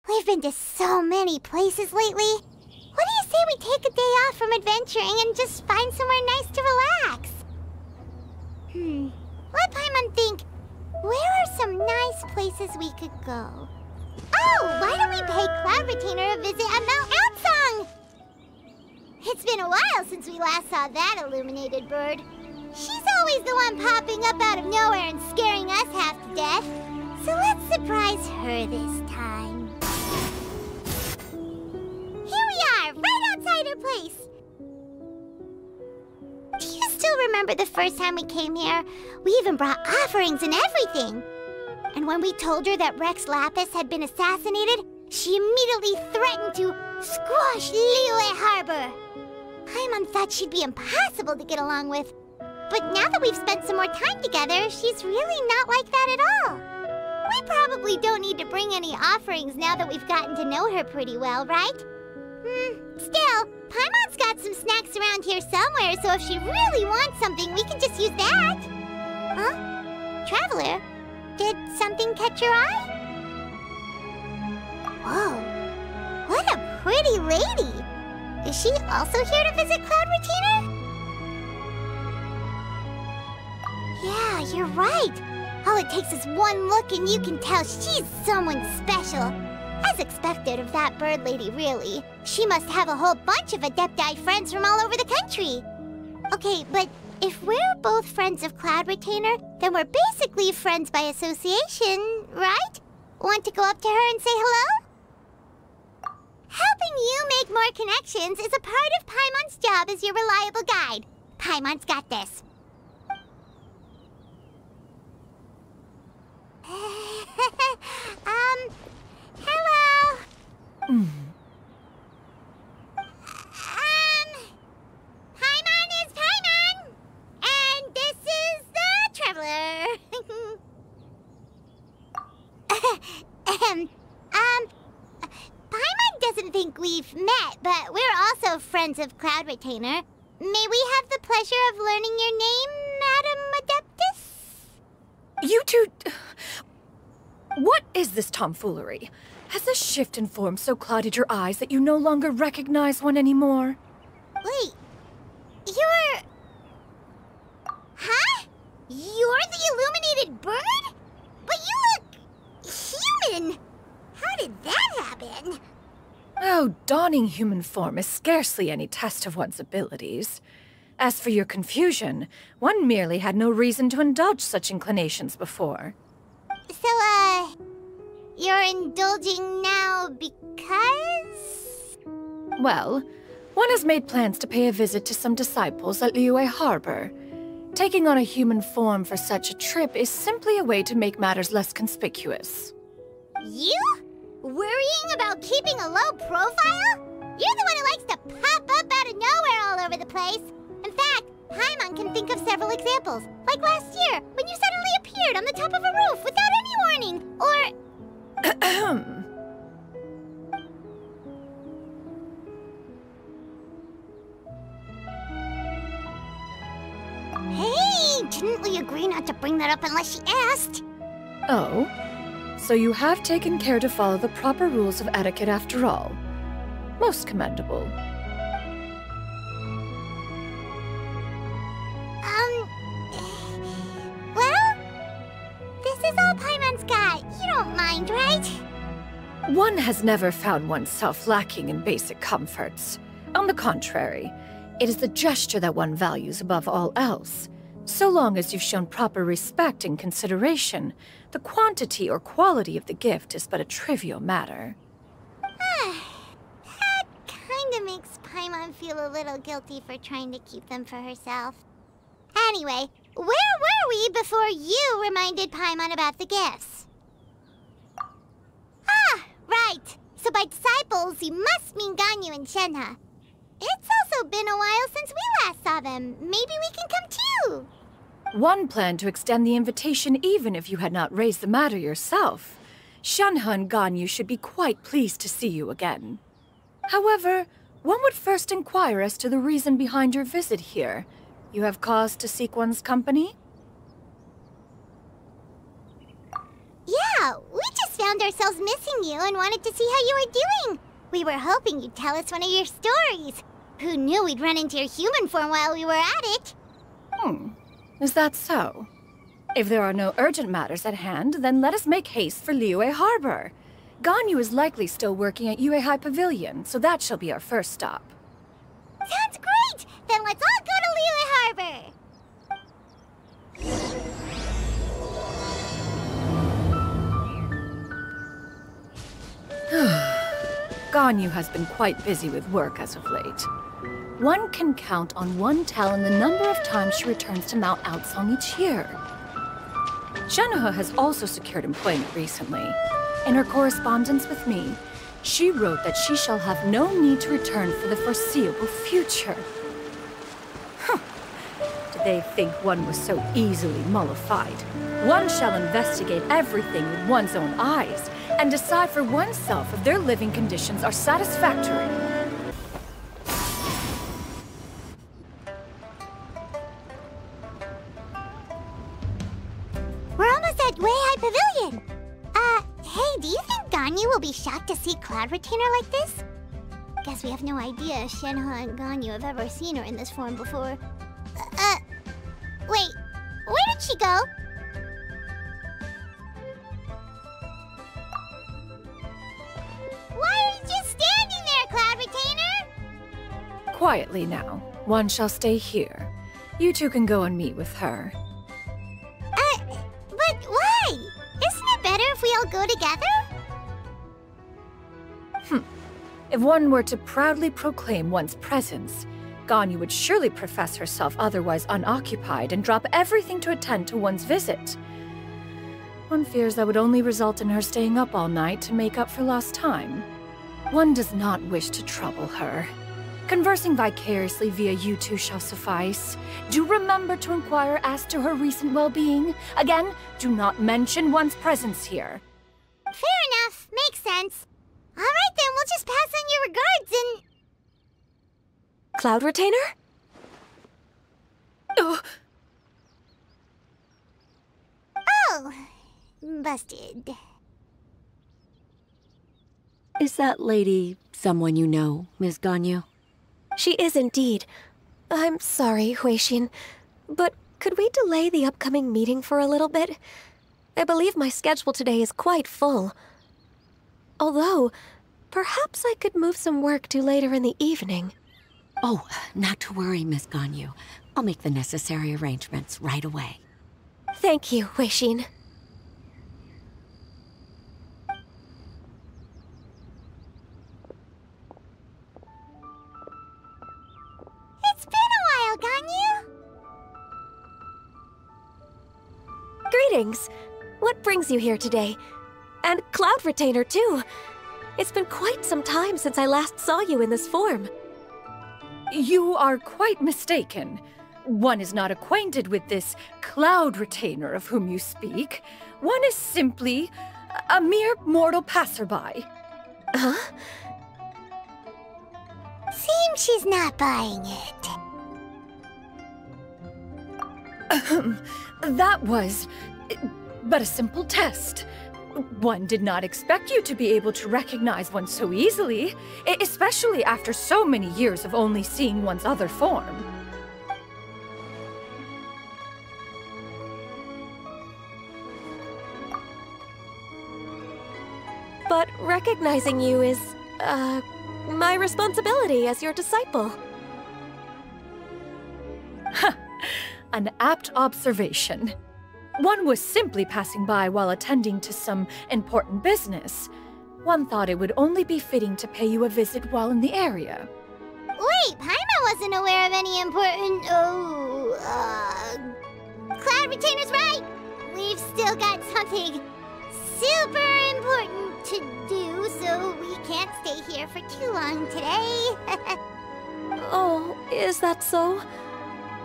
We've been to so many places lately. What do you say we take a day off from adventuring and just find somewhere nice to relax? Let Paimon think. Where are some nice places we could go? Oh, why don't we pay Cloud Retainer a visit at Mount Outsong? It's been a while since we last saw that illuminated bird. She's always the one popping up out of nowhere and scaring us half to death. So let's surprise her this time. Here we are, right outside her place. Do you still remember the first time we came here? We even brought offerings and everything. And when we told her that Rex Lapis had been assassinated, she immediately threatened to squash Liyue Harbor. Paimon thought she'd be impossible to get along with. But now that we've spent some more time together, she's really not like that at all. We probably don't need to bring any offerings now that we've gotten to know her pretty well, right? Still, Paimon's got some snacks around here somewhere, so if she really wants something, we can just use that. Huh? Traveler? Did something catch your eye? Whoa, what a pretty lady! Is she also here to visit Cloud Retainer? Yeah, you're right. All it takes is one look and you can tell she's someone special. As expected of that bird lady, really. She must have a whole bunch of Adepti friends from all over the country. Okay, but if we're both friends of Cloud Retainer, then we're basically friends by association, right? Want to go up to her and say hello? Helping you make more connections is a part of Paimon's job as your reliable guide. Paimon's got this. Hello? Paimon is Paimon! And this is the Traveler. Paimon doesn't think we've met, but we're also friends of Cloud Retainer. May we have the pleasure of learning your name, Madam Adeptus? You two... What is this tomfoolery? Has this shift in form so clouded your eyes that you no longer recognize one anymore? Wait, you're... Huh? You're the illuminated bird? But you look... human! How did that happen? Oh, donning human form is scarcely any test of one's abilities. As for your confusion, one merely had no reason to indulge such inclinations before. So, you're indulging now because? Well, one has made plans to pay a visit to some disciples at Liyue Harbor. Taking on a human form for such a trip is simply a way to make matters less conspicuous. You? Worrying about keeping a low profile? You're the one who likes to pop up out of nowhere all over the place. In fact, Paimon can think of several examples. Like last year, when you suddenly appeared on the top of a roof without any warning, or... Hey, didn't we agree not to bring that up unless she asked? Oh? So you have taken care to follow the proper rules of etiquette after all. Most commendable. Well, this is all Paimon's got. You don't mind, right? One has never found oneself lacking in basic comforts. On the contrary, it is the gesture that one values above all else. So long as you've shown proper respect and consideration, the quantity or quality of the gift is but a trivial matter. That kinda makes Paimon feel a little guilty for trying to keep them for herself. Anyway, where were we before you reminded Paimon about the gifts? Ah, right. So by disciples, you must mean Ganyu and Shenhe. It's also been a while since we last saw them. Maybe we can come too. One planned to extend the invitation even if you had not raised the matter yourself. Xianyun and Ganyu should be quite pleased to see you again. However, one would first inquire as to the reason behind your visit here. You have cause to seek one's company? Yeah, we just found ourselves missing you and wanted to see how you were doing. We were hoping you'd tell us one of your stories. Who knew we'd run into your human form while we were at it? Is that so? If there are no urgent matters at hand, then let us make haste for Liyue Harbor. Ganyu is likely still working at Yuehai Pavilion, so that shall be our first stop. Sounds great! Then let's all go to Liyue Harbor! Ganyu has been quite busy with work as of late. One can count on one talon the number of times she returns to Mount Outsong each year. Xianyun has also secured employment recently. In her correspondence with me, she wrote that she shall have no need to return for the foreseeable future. Did they think one was so easily mollified? One shall investigate everything with one's own eyes and decide for oneself if their living conditions are satisfactory. We're almost at Yuehai Pavilion! Hey, do you think Ganyu will be shocked to see Cloud Retainer like this? Guess we have no idea if Xianyun and Ganyu have ever seen her in this form before. Wait, where did she go? Why are you just standing there, Cloud Retainer? Quietly now. One shall stay here. You two can go and meet with her. But why? Isn't it better if we all go together? If one were to proudly proclaim one's presence, Ganyu would surely profess herself otherwise unoccupied and drop everything to attend to one's visit. One fears that would only result in her staying up all night to make up for lost time. One does not wish to trouble her. Conversing vicariously via you two shall suffice. Do remember to inquire as to her recent well-being. Again, do not mention one's presence here. Fair enough. Makes sense. All right then, we'll just pass on your regards and... Cloud Retainer? Oh, busted. Is that lady someone you know, Ms. Ganyu? She is indeed. I'm sorry, Huixin, but could we delay the upcoming meeting for a little bit? I believe my schedule today is quite full. Although, perhaps I could move some work to later in the evening. Oh, not to worry, Ms. Ganyu. I'll make the necessary arrangements right away. Thank you, Huixin. It's been a while, Ganyu. Greetings. What brings you here today? And Cloud Retainer, too. It's been quite some time since I last saw you in this form. You are quite mistaken. One is not acquainted with this Cloud Retainer of whom you speak. One is simply a mere mortal passerby. Huh? Seems she's not buying it. That was but a simple test. One did not expect you to be able to recognize one so easily, especially after so many years of only seeing one's other form. But recognizing you is, my responsibility as your disciple. An apt observation. One was simply passing by while attending to some important business. One thought it would only be fitting to pay you a visit while in the area. Wait, Paimon wasn't aware of any important... Cloud Retainer's right! We've still got something super important to do, so we can't stay here for too long today. Oh, is that so?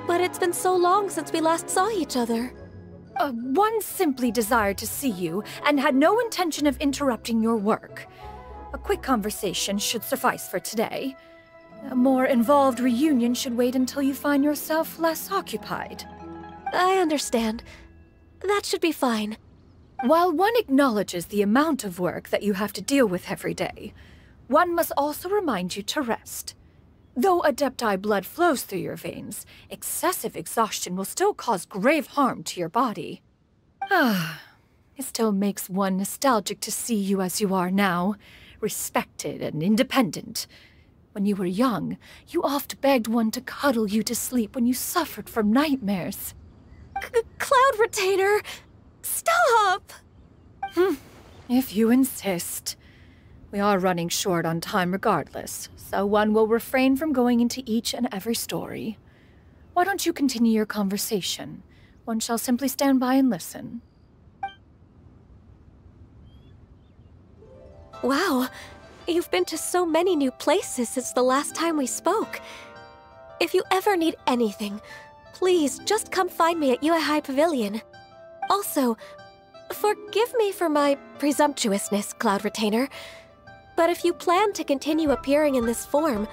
But it's been so long since we last saw each other. One simply desired to see you and had no intention of interrupting your work. A quick conversation should suffice for today. A more involved reunion should wait until you find yourself less occupied. I understand. That should be fine. While one acknowledges the amount of work that you have to deal with every day, one must also remind you to rest. Though Adepti blood flows through your veins, excessive exhaustion will still cause grave harm to your body. It still makes one nostalgic to see you as you are now, respected and independent. When you were young, you oft begged one to cuddle you to sleep when you suffered from nightmares. Cloud Retainer! Stop! If you insist. We are running short on time regardless, so one will refrain from going into each and every story. Why don't you continue your conversation? One shall simply stand by and listen. Wow, you've been to so many new places since the last time we spoke. If you ever need anything, please just come find me at Yuehai Pavilion. Also, forgive me for my presumptuousness, Cloud Retainer, but if you plan to continue appearing in this form,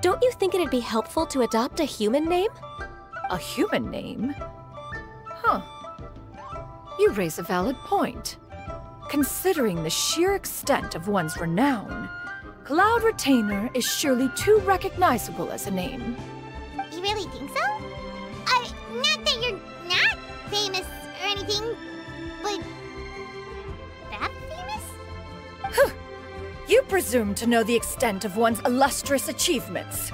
don't you think it'd be helpful to adopt a human name? A human name? Huh. You raise a valid point. Considering the sheer extent of one's renown, Cloud Retainer is surely too recognizable as a name. You really think so? Not that you're not famous or anything, but that famous? You presume to know the extent of one's illustrious achievements.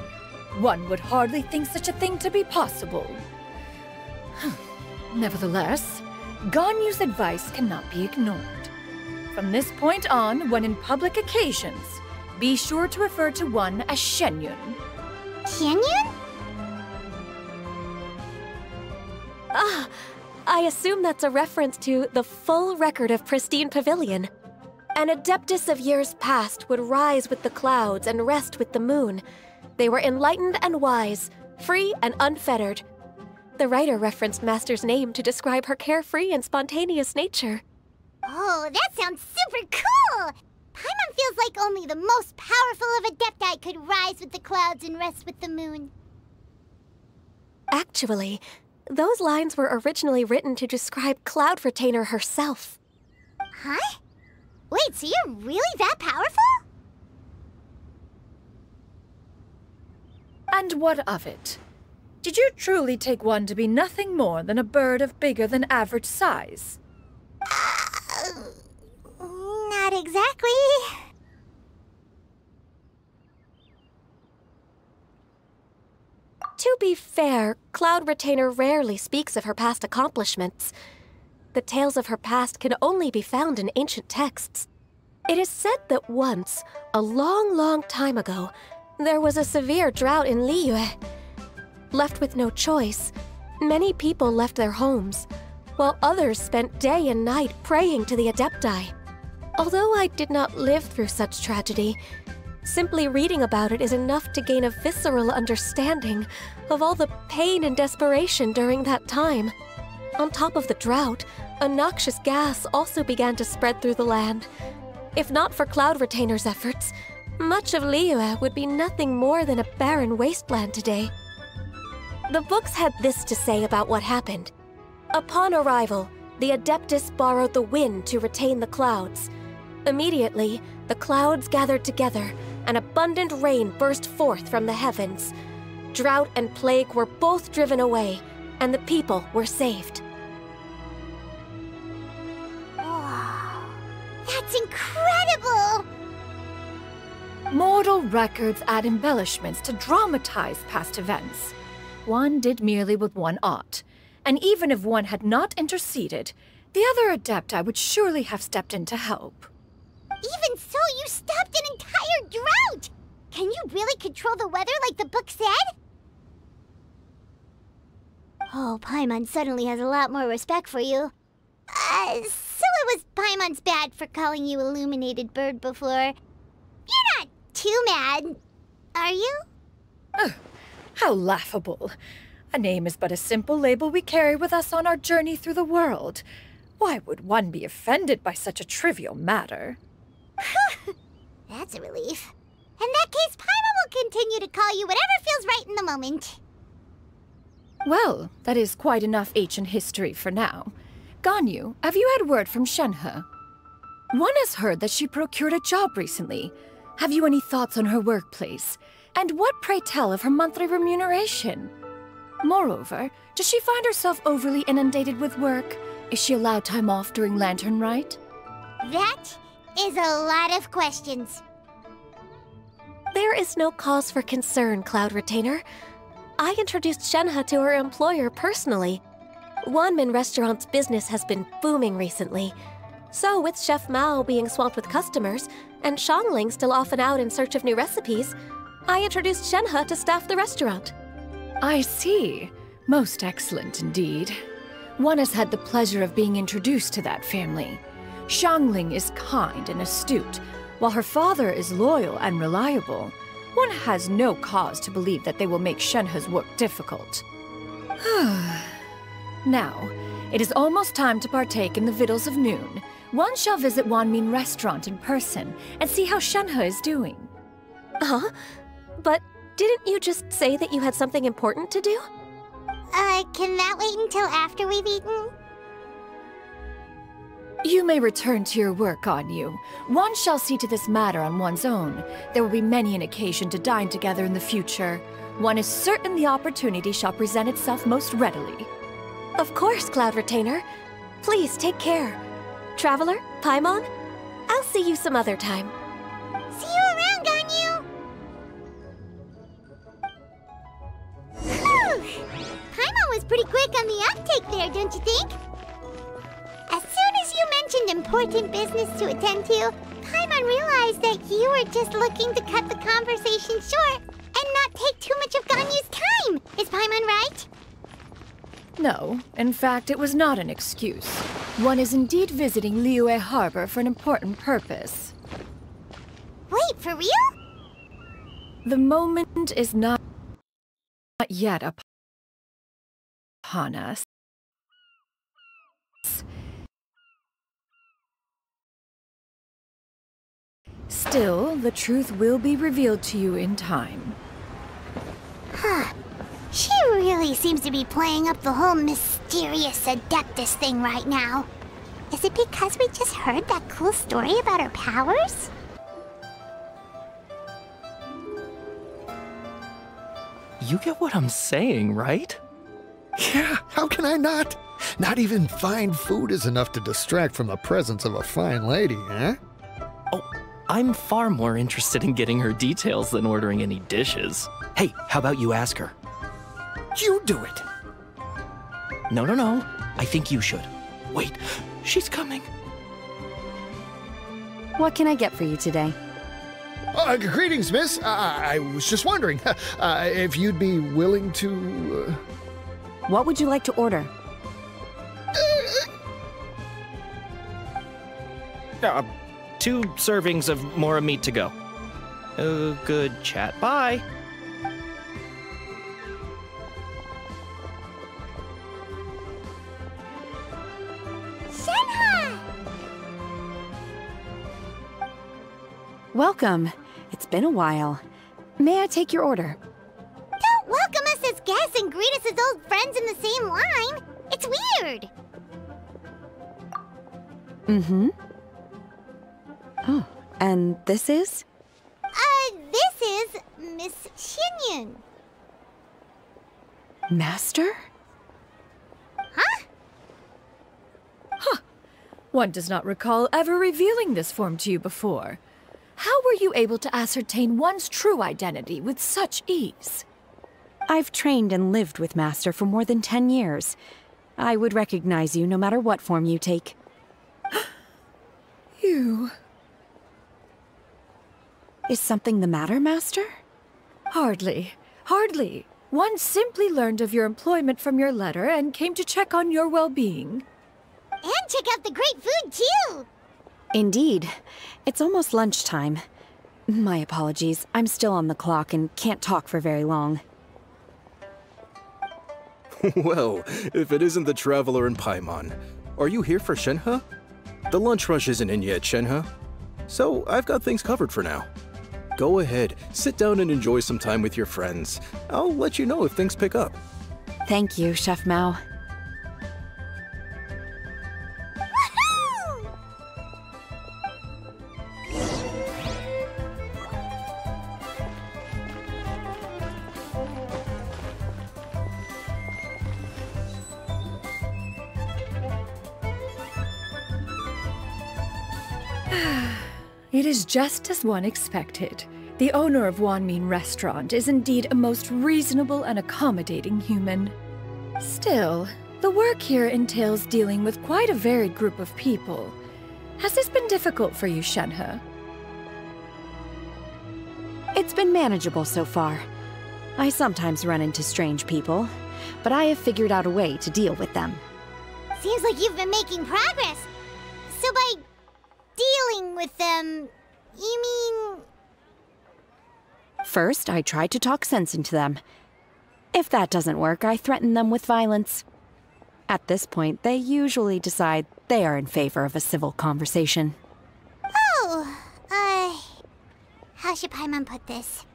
One would hardly think such a thing to be possible. Nevertheless, Ganyu's advice cannot be ignored. From this point on, when in public occasions, be sure to refer to one as Xianyun. Xianyun? I assume that's a reference to the full record of Pristine Pavilion. An adeptus of years past would rise with the clouds and rest with the moon. They were enlightened and wise, free and unfettered. The writer referenced Master's name to describe her carefree and spontaneous nature. Oh, that sounds super cool! Paimon feels like only the most powerful of Adepti could rise with the clouds and rest with the moon. Actually, those lines were originally written to describe Cloud Retainer herself. Huh? Wait, so you're really that powerful? And what of it? Did you truly take one to be nothing more than a bird of bigger than average size? Not exactly. To be fair, Cloud Retainer rarely speaks of her past accomplishments. The tales of her past can only be found in ancient texts. It is said that once, a long, long time ago, there was a severe drought in Liyue. Left with no choice, many people left their homes, while others spent day and night praying to the Adepti. Although I did not live through such tragedy, simply reading about it is enough to gain a visceral understanding of all the pain and desperation during that time. On top of the drought, a noxious gas also began to spread through the land. If not for Cloud Retainer's efforts, much of Liyue would be nothing more than a barren wasteland today. The books had this to say about what happened. Upon arrival, the Adeptus borrowed the wind to retain the clouds. Immediately, the clouds gathered together, and abundant rain burst forth from the heavens. Drought and plague were both driven away, and the people were saved. Wow, that's incredible! Mortal records add embellishments to dramatize past events. One did merely what one ought, and even if one had not interceded, the other Adepti would surely have stepped in to help. Even so, you stopped an entire drought! Can you really control the weather like the book said? Oh, Paimon suddenly has a lot more respect for you. So it was Paimon's bad for calling you Illuminated Bird before. You're not too mad, are you? How laughable. A name is but a simple label we carry with us on our journey through the world. Why would one be offended by such a trivial matter? That's a relief. In that case, Paimon will continue to call you whatever feels right in the moment. Well, that is quite enough ancient history for now. Ganyu, have you had word from Shenhe? One has heard that she procured a job recently. Have you any thoughts on her workplace? And what, pray tell, of her monthly remuneration? Moreover, does she find herself overly inundated with work? Is she allowed time off during Lantern Rite? That is a lot of questions. There is no cause for concern, Cloud Retainer. I introduced Shenhe to her employer personally. Wanmin Restaurant's business has been booming recently. So, with Chef Mao being swamped with customers, and Xiangling still off and out in search of new recipes, I introduced Shenhe to staff the restaurant. I see. Most excellent indeed. One has had the pleasure of being introduced to that family. Xiangling is kind and astute, while her father is loyal and reliable. One has no cause to believe that they will make Shenhe's work difficult. Now, it is almost time to partake in the victuals of noon. One shall visit Wanmin Restaurant in person and see how Shenhe is doing. Huh? But didn't you just say that you had something important to do? Can that wait until after we've eaten? You may return to your work, Ganyu. One shall see to this matter on one's own. There will be many an occasion to dine together in the future. One is certain the opportunity shall present itself most readily. Of course, Cloud Retainer. Please take care. Traveler, Paimon, I'll see you some other time. See you around, Ganyu! Whew! Paimon was pretty quick on the uptake there, don't you think? As soon as you mentioned important business to attend to, Paimon realized that you were just looking to cut the conversation short and not take too much of Ganyu's time. Is Paimon right? No, in fact, it was not an excuse. One is indeed visiting Liyue Harbor for an important purpose. Wait, for real? The moment is not yet upon us. Still, the truth will be revealed to you in time. Huh. She really seems to be playing up the whole mysterious Adeptus thing right now. Is it because we just heard that cool story about her powers? You get what I'm saying, right? Yeah, how can I not? Not even fine food is enough to distract from the presence of a fine lady, eh? Oh, I'm far more interested in getting her details than ordering any dishes. Hey, how about you ask her? You do it! No. I think you should. Wait, she's coming. What can I get for you today? Greetings, miss. I was just wondering if you'd be willing to... What would you like to order? 2 servings of Mora meat to go. Oh, good chat. Bye. Shenhe! Welcome. It's been a while. May I take your order? Don't welcome us as guests and greet us as old friends in the same line. It's weird. Mm-hmm. Oh, and this is? This is Miss Xianyun. Master? Huh? One does not recall ever revealing this form to you before. How were you able to ascertain one's true identity with such ease? I've trained and lived with Master for more than 10 years. I would recognize you no matter what form you take. You... Is something the matter, Master? Hardly. Hardly. One simply learned of your employment from your letter and came to check on your well-being. And check out the great food, too! Indeed. It's almost lunchtime. My apologies. I'm still on the clock and can't talk for very long. Well, if it isn't the Traveler in Paimon. Are you here for Shenhe? The lunch rush isn't in yet, Shenhe. So I've got things covered for now. Go ahead, sit down and enjoy some time with your friends. I'll let you know if things pick up. Thank you, Chef Mao. It is just as one expected. The owner of Wanmin Restaurant is indeed a most reasonable and accommodating human. Still, the work here entails dealing with quite a varied group of people. Has this been difficult for you, Shenhe? It's been manageable so far. I sometimes run into strange people, but I have figured out a way to deal with them. Seems like you've been making progress. So by dealing with them, you mean... First, I try to talk sense into them. If that doesn't work, I threaten them with violence. At this point, they usually decide they are in favor of a civil conversation. Oh, how should Paimon put this?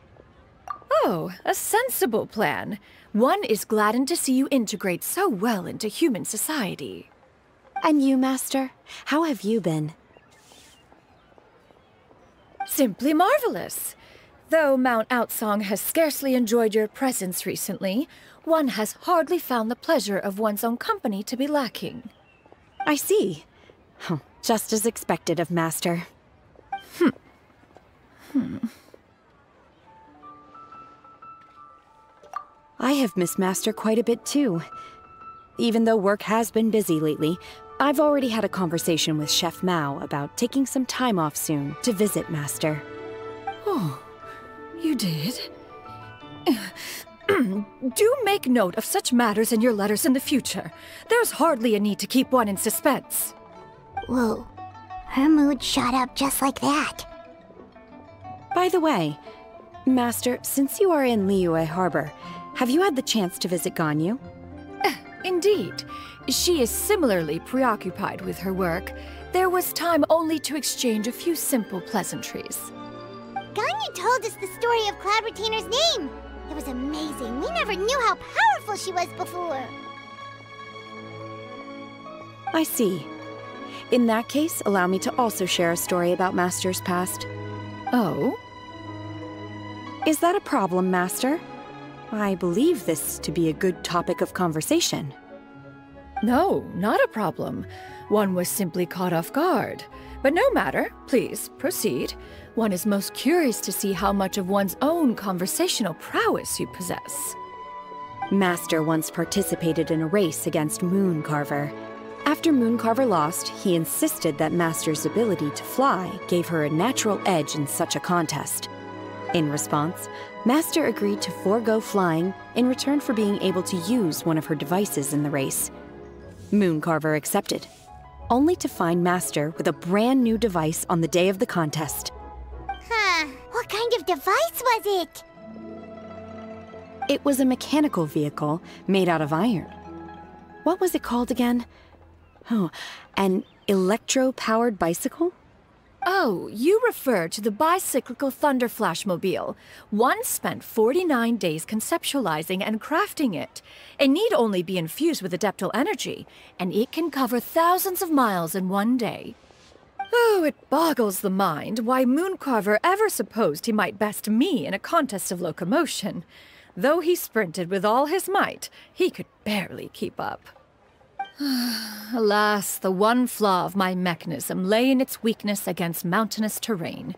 Oh, a sensible plan. One is gladdened to see you integrate so well into human society. And you, Master? How have you been? Simply marvelous. Though Mount Outsong has scarcely enjoyed your presence recently, one has hardly found the pleasure of one's own company to be lacking. I see. Just as expected of Master. I have missed Master quite a bit too. Even though work has been busy lately, I've already had a conversation with Chef Mao about taking some time off soon to visit Master. Oh, you did? Do make note of such matters in your letters in the future. There's hardly a need to keep one in suspense. Whoa, her mood shot up just like that. By the way, Master, since you are in Liyue Harbor, have you had the chance to visit Ganyu? Indeed. She is similarly preoccupied with her work. There was time only to exchange a few simple pleasantries. Ganyu told us the story of Cloud Retainer's name. It was amazing. We never knew how powerful she was before. I see. In that case, allow me to also share a story about Master's past. Oh? Is that a problem, Master? I believe this to be a good topic of conversation. No, not a problem. One was simply caught off guard. But no matter, please, proceed. One is most curious to see how much of one's own conversational prowess you possess. Master once participated in a race against Mooncarver. After Mooncarver lost, he insisted that Master's ability to fly gave her a natural edge in such a contest. In response, Master agreed to forego flying in return for being able to use one of her devices in the race. Mooncarver accepted, only to find Master with a brand new device on the day of the contest. What kind of device was it? It was a mechanical vehicle made out of iron. What was it called again? Oh, an electro-powered bicycle? Oh, you refer to the bicyclical Thunder Flashmobile. One spent 49 days conceptualizing and crafting it. It need only be infused with adeptal energy, and it can cover thousands of miles in one day. Oh, it boggles the mind why Mooncarver ever supposed he might best me in a contest of locomotion. Though he sprinted with all his might, he could barely keep up. Alas, the one flaw of my mechanism lay in its weakness against mountainous terrain.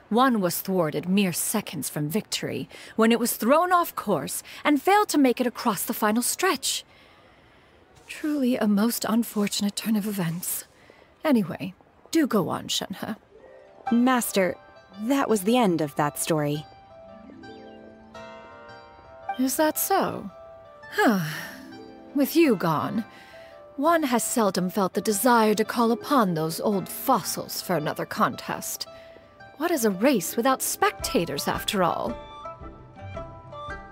One was thwarted mere seconds from victory, when it was thrown off course and failed to make it across the final stretch. Truly a most unfortunate turn of events. Anyway, do go on, Shenhe. Master, that was the end of that story. Is that so? With you gone, one has seldom felt the desire to call upon those old fossils for another contest. What is a race without spectators, after all?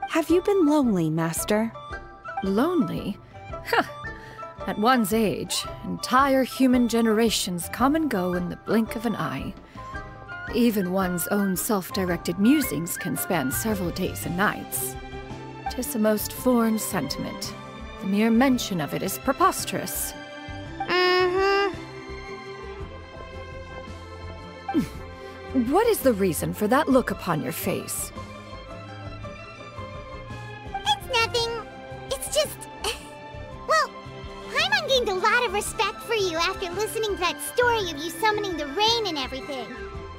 Have you been lonely, Master? Lonely? Huh. At one's age, entire human generations come and go in the blink of an eye. Even one's own self-directed musings can span several days and nights. 'Tis a most foreign sentiment. The mere mention of it is preposterous. What is the reason for that look upon your face? It's nothing. It's just... Well, Paimon gained a lot of respect for you after listening to that story of you summoning the rain and everything.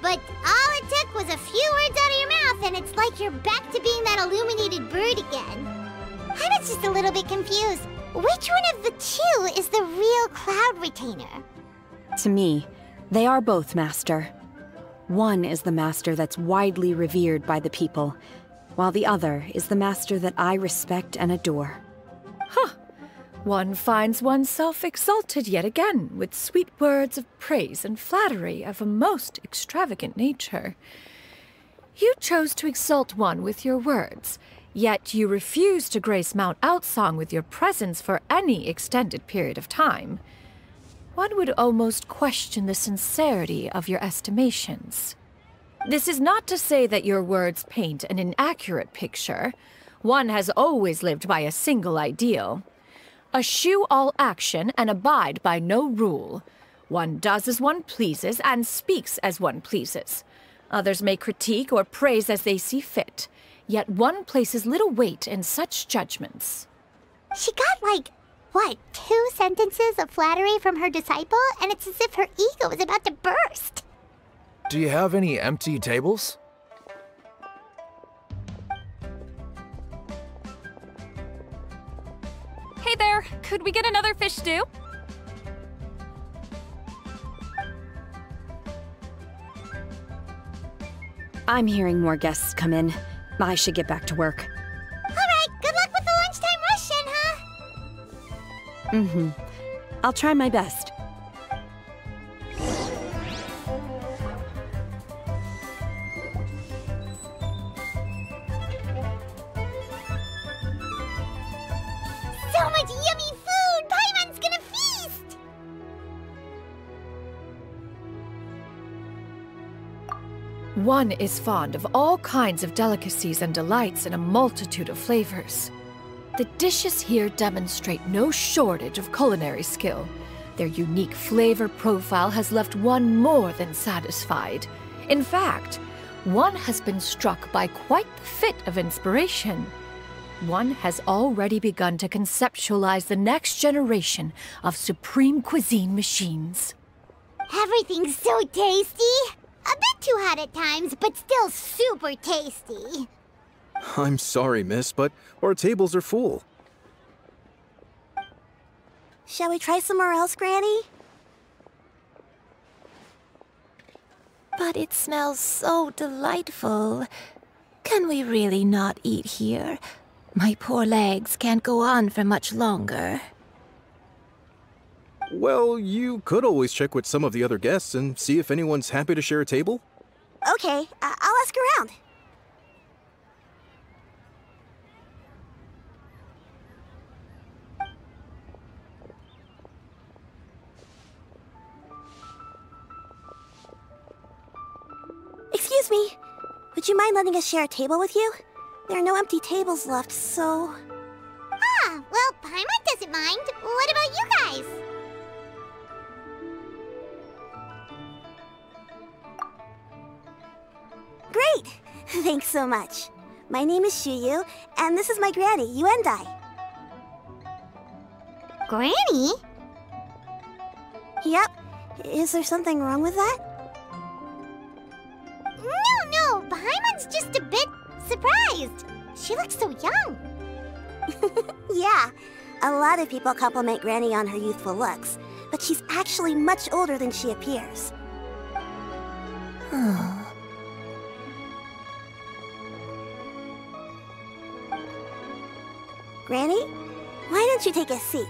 But all it took was a few words out of your mouth and it's like you're back to being that illuminated bird again. I was just a little bit confused. Which one of the two is the real Cloud Retainer? To me, they are both, Master. One is the master that's widely revered by the people, while the other is the master that I respect and adore. Huh. One finds oneself exalted yet again with sweet words of praise and flattery of a most extravagant nature. You chose to exalt one with your words, yet you refuse to grace Mount Outsong with your presence for any extended period of time. One would almost question the sincerity of your estimations. This is not to say that your words paint an inaccurate picture. One has always lived by a single ideal. Eschew all action and abide by no rule. One does as one pleases and speaks as one pleases. Others may critique or praise as they see fit, yet one places little weight in such judgments. She got like... What, 2 sentences of flattery from her disciple, and it's as if her ego is about to burst. Do you have any empty tables? Hey there, could we get another fish stew? I'm hearing more guests come in. I should get back to work. Alright, good luck with the lunchtime rush, Shenhe. I'll try my best. So much yummy food! Paimon's gonna feast! One is fond of all kinds of delicacies and delights in a multitude of flavors. The dishes here demonstrate no shortage of culinary skill. Their unique flavor profile has left one more than satisfied. In fact, one has been struck by quite the fit of inspiration. One has already begun to conceptualize the next generation of supreme cuisine machines. Everything's so tasty! A bit too hot at times, but still super tasty. I'm sorry, miss, but our tables are full. Shall we try somewhere else, Granny? But it smells so delightful. Can we really not eat here? My poor legs can't go on for much longer. Well, you could always check with some of the other guests and see if anyone's happy to share a table. Okay, I'll ask around. Excuse me, would you mind letting us share a table with you? There are no empty tables left, so... Ah, well, Paimon doesn't mind. What about you guys? Great! Thanks so much. My name is Xianyun, and this is my granny, Yuendai. Granny? Yep. Is there something wrong with that? No, Paimon's just a bit surprised. She looks so young. Yeah, a lot of people compliment Granny on her youthful looks, but she's actually much older than she appears. Granny, why don't you take a seat?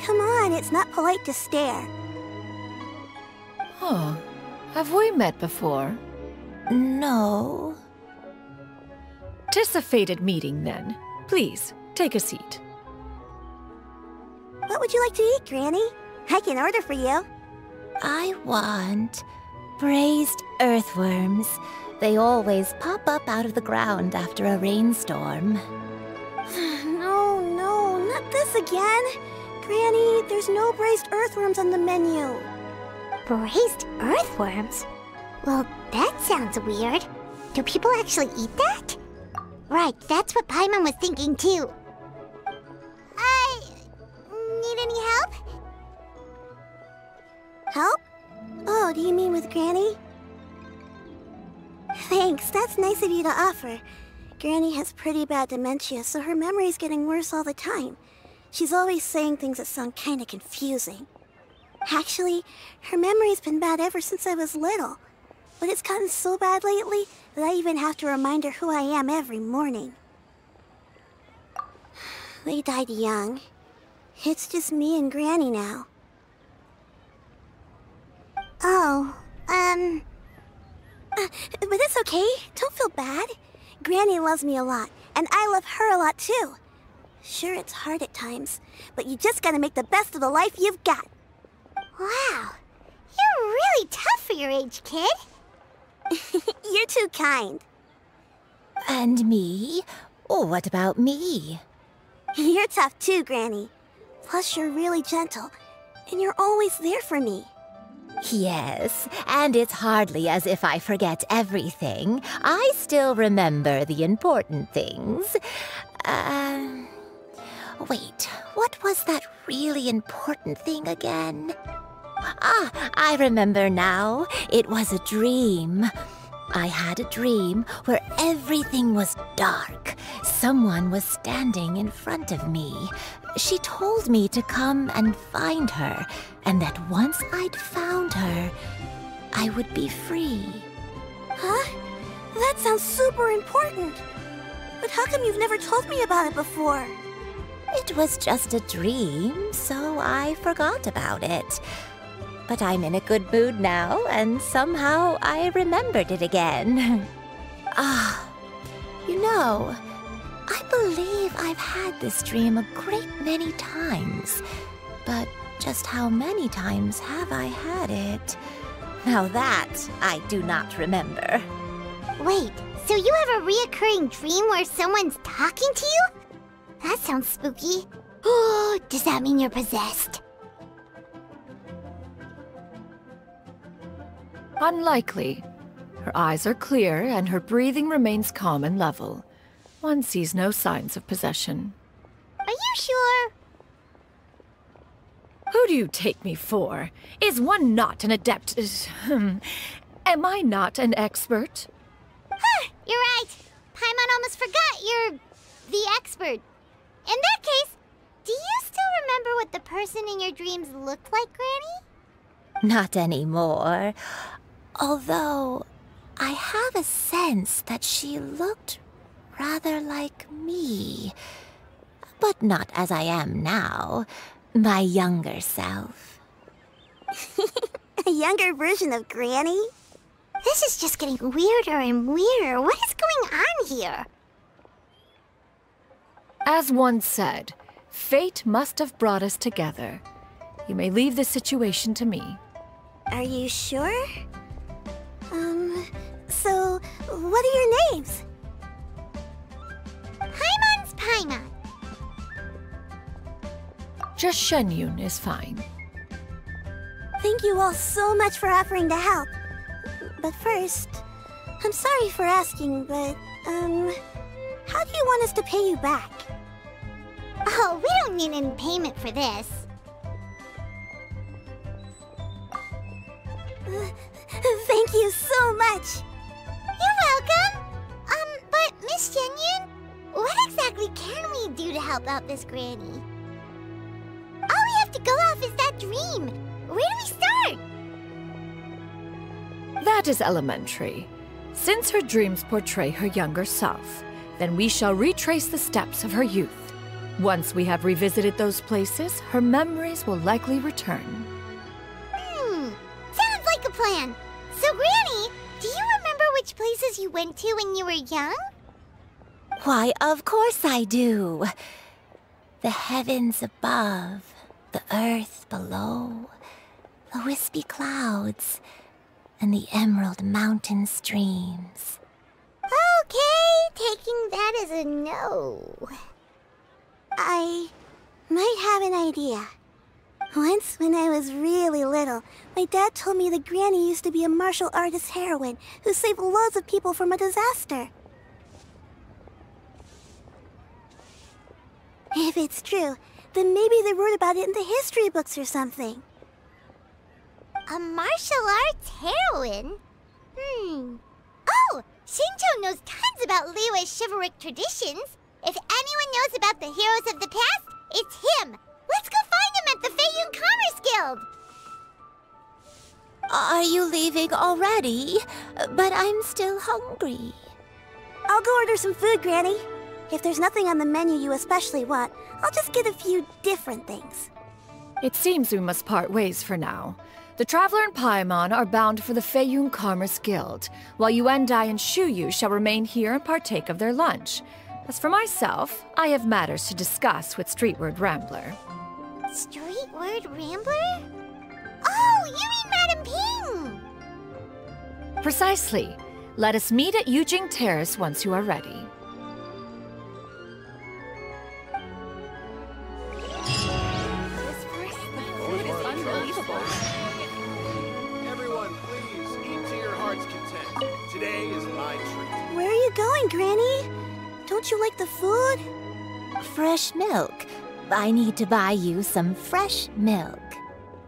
Come on, it's not polite to stare. Huh. Have we met before? No. 'Tis a fated meeting, then. Please, take a seat. would you like to eat, Granny? I can order for you. I want braised earthworms. They always pop up out of the ground after a rainstorm. No, not this again. Granny, there's no braised earthworms on the menu. Braised earthworms? Well, that sounds weird. Do people actually eat that? Right, that's what Paimon was thinking too. Need any help? Help? Oh, do you mean with Granny? Thanks, that's nice of you to offer. Granny has pretty bad dementia, so her memory's getting worse all the time. She's always saying things that sound kinda confusing. Actually, her memory's been bad ever since I was little. But it's gotten so bad lately that I even have to remind her who I am every morning. They died young. It's just me and Granny now. Oh, but it's okay. Don't feel bad. Granny loves me a lot, and I love her a lot too. Sure, it's hard at times, but you just gotta make the best of the life you've got. Wow, you're really tough for your age, kid. You're too kind. And me? Oh, what about me? You're tough too, Granny. Plus, you're really gentle, and you're always there for me. Yes, and it's hardly as if I forget everything. I still remember the important things. Wait, what was that really important thing again? Ah, I remember now. It was a dream. I had a dream where everything was dark. Someone was standing in front of me. She told me to come and find her, and that once I'd found her, I would be free. Huh? That sounds super important. But how come you've never told me about it before? It was just a dream, so I forgot about it. But I'm in a good mood now, and somehow I remembered it again. You know, I believe I've had this dream a great many times. But just how many times have I had it? Now that I do not remember. Wait, so you have a reoccurring dream where someone's talking to you? That sounds spooky. Oh, does that mean you're possessed? Unlikely. Her eyes are clear and her breathing remains calm and level. One sees no signs of possession. Are you sure? Who do you take me for? Is one not an adept? Am I not an expert? Huh, you're right. Paimon almost forgot you're the expert. In that case, do you still remember what the person in your dreams looked like, Granny? Not anymore. Although, I have a sense that she looked rather like me. But not as I am now. My younger self. A younger version of Granny? This is just getting weirder and weirder. What is going on here? As one said, fate must have brought us together. You may leave the situation to me. Are you sure? So, what are your names? Paimon's Paimon. Just Xianyun is fine. Thank you all so much for offering to help. But first, I'm sorry for asking, but, how do you want us to pay you back? Oh, we don't need any payment for this. Thank you so much. You're welcome. But Miss Xianyun, what exactly can we do to help out this Granny? All we have to go off is that dream. Where do we start? That is elementary. Since her dreams portray her younger self, then we shall retrace the steps of her youth. Once we have revisited those places, her memories will likely return. Sounds like a plan. So, Granny, do you remember which places you went to when you were young? Why, of course I do. The heavens above, The earth below, the wispy clouds, and the emerald mountain streams. Okay, taking that as a no. I might have an idea. Once, when I was really little, my dad told me that Granny used to be a martial artist heroine who saved loads of people from a disaster. If it's true, then maybe they wrote about it in the history books or something. A martial arts heroine? Oh, Shincho knows tons about Liyue's chivalric traditions. If anyone knows about the heroes of the past, it's him. Let's go find him at the Xianyun Commerce Guild. Are you leaving already? But I'm still hungry. I'll go order some food, Granny. If there's nothing on the menu you especially want, I'll just get a few different things. It seems we must part ways for now. The Traveler and Paimon are bound for the Xianyun Commerce Guild, while Yuendai and Shuyu shall remain here and partake of their lunch. As for myself, I have matters to discuss with Streetward Rambler. Streetward Rambler? Oh, you mean Madam Ping! Precisely. Let us meet at Yujing Terrace once you are ready. Everyone, please, eat to your heart's content. Today is my treat. Where are you going, Granny? Don't you like the food? Fresh milk. I need to buy you some fresh milk.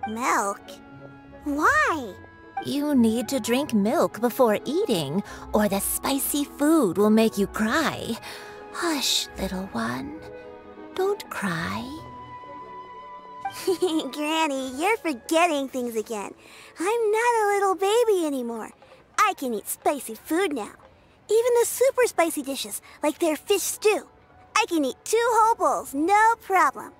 Milk? Why? You need to drink milk before eating, or the spicy food will make you cry. Hush, little one. Don't cry. Granny, you're forgetting things again. I'm not a little baby anymore. I can eat spicy food now. Even the super spicy dishes, like their fish stew. I can eat 2 whole bowls, no problem.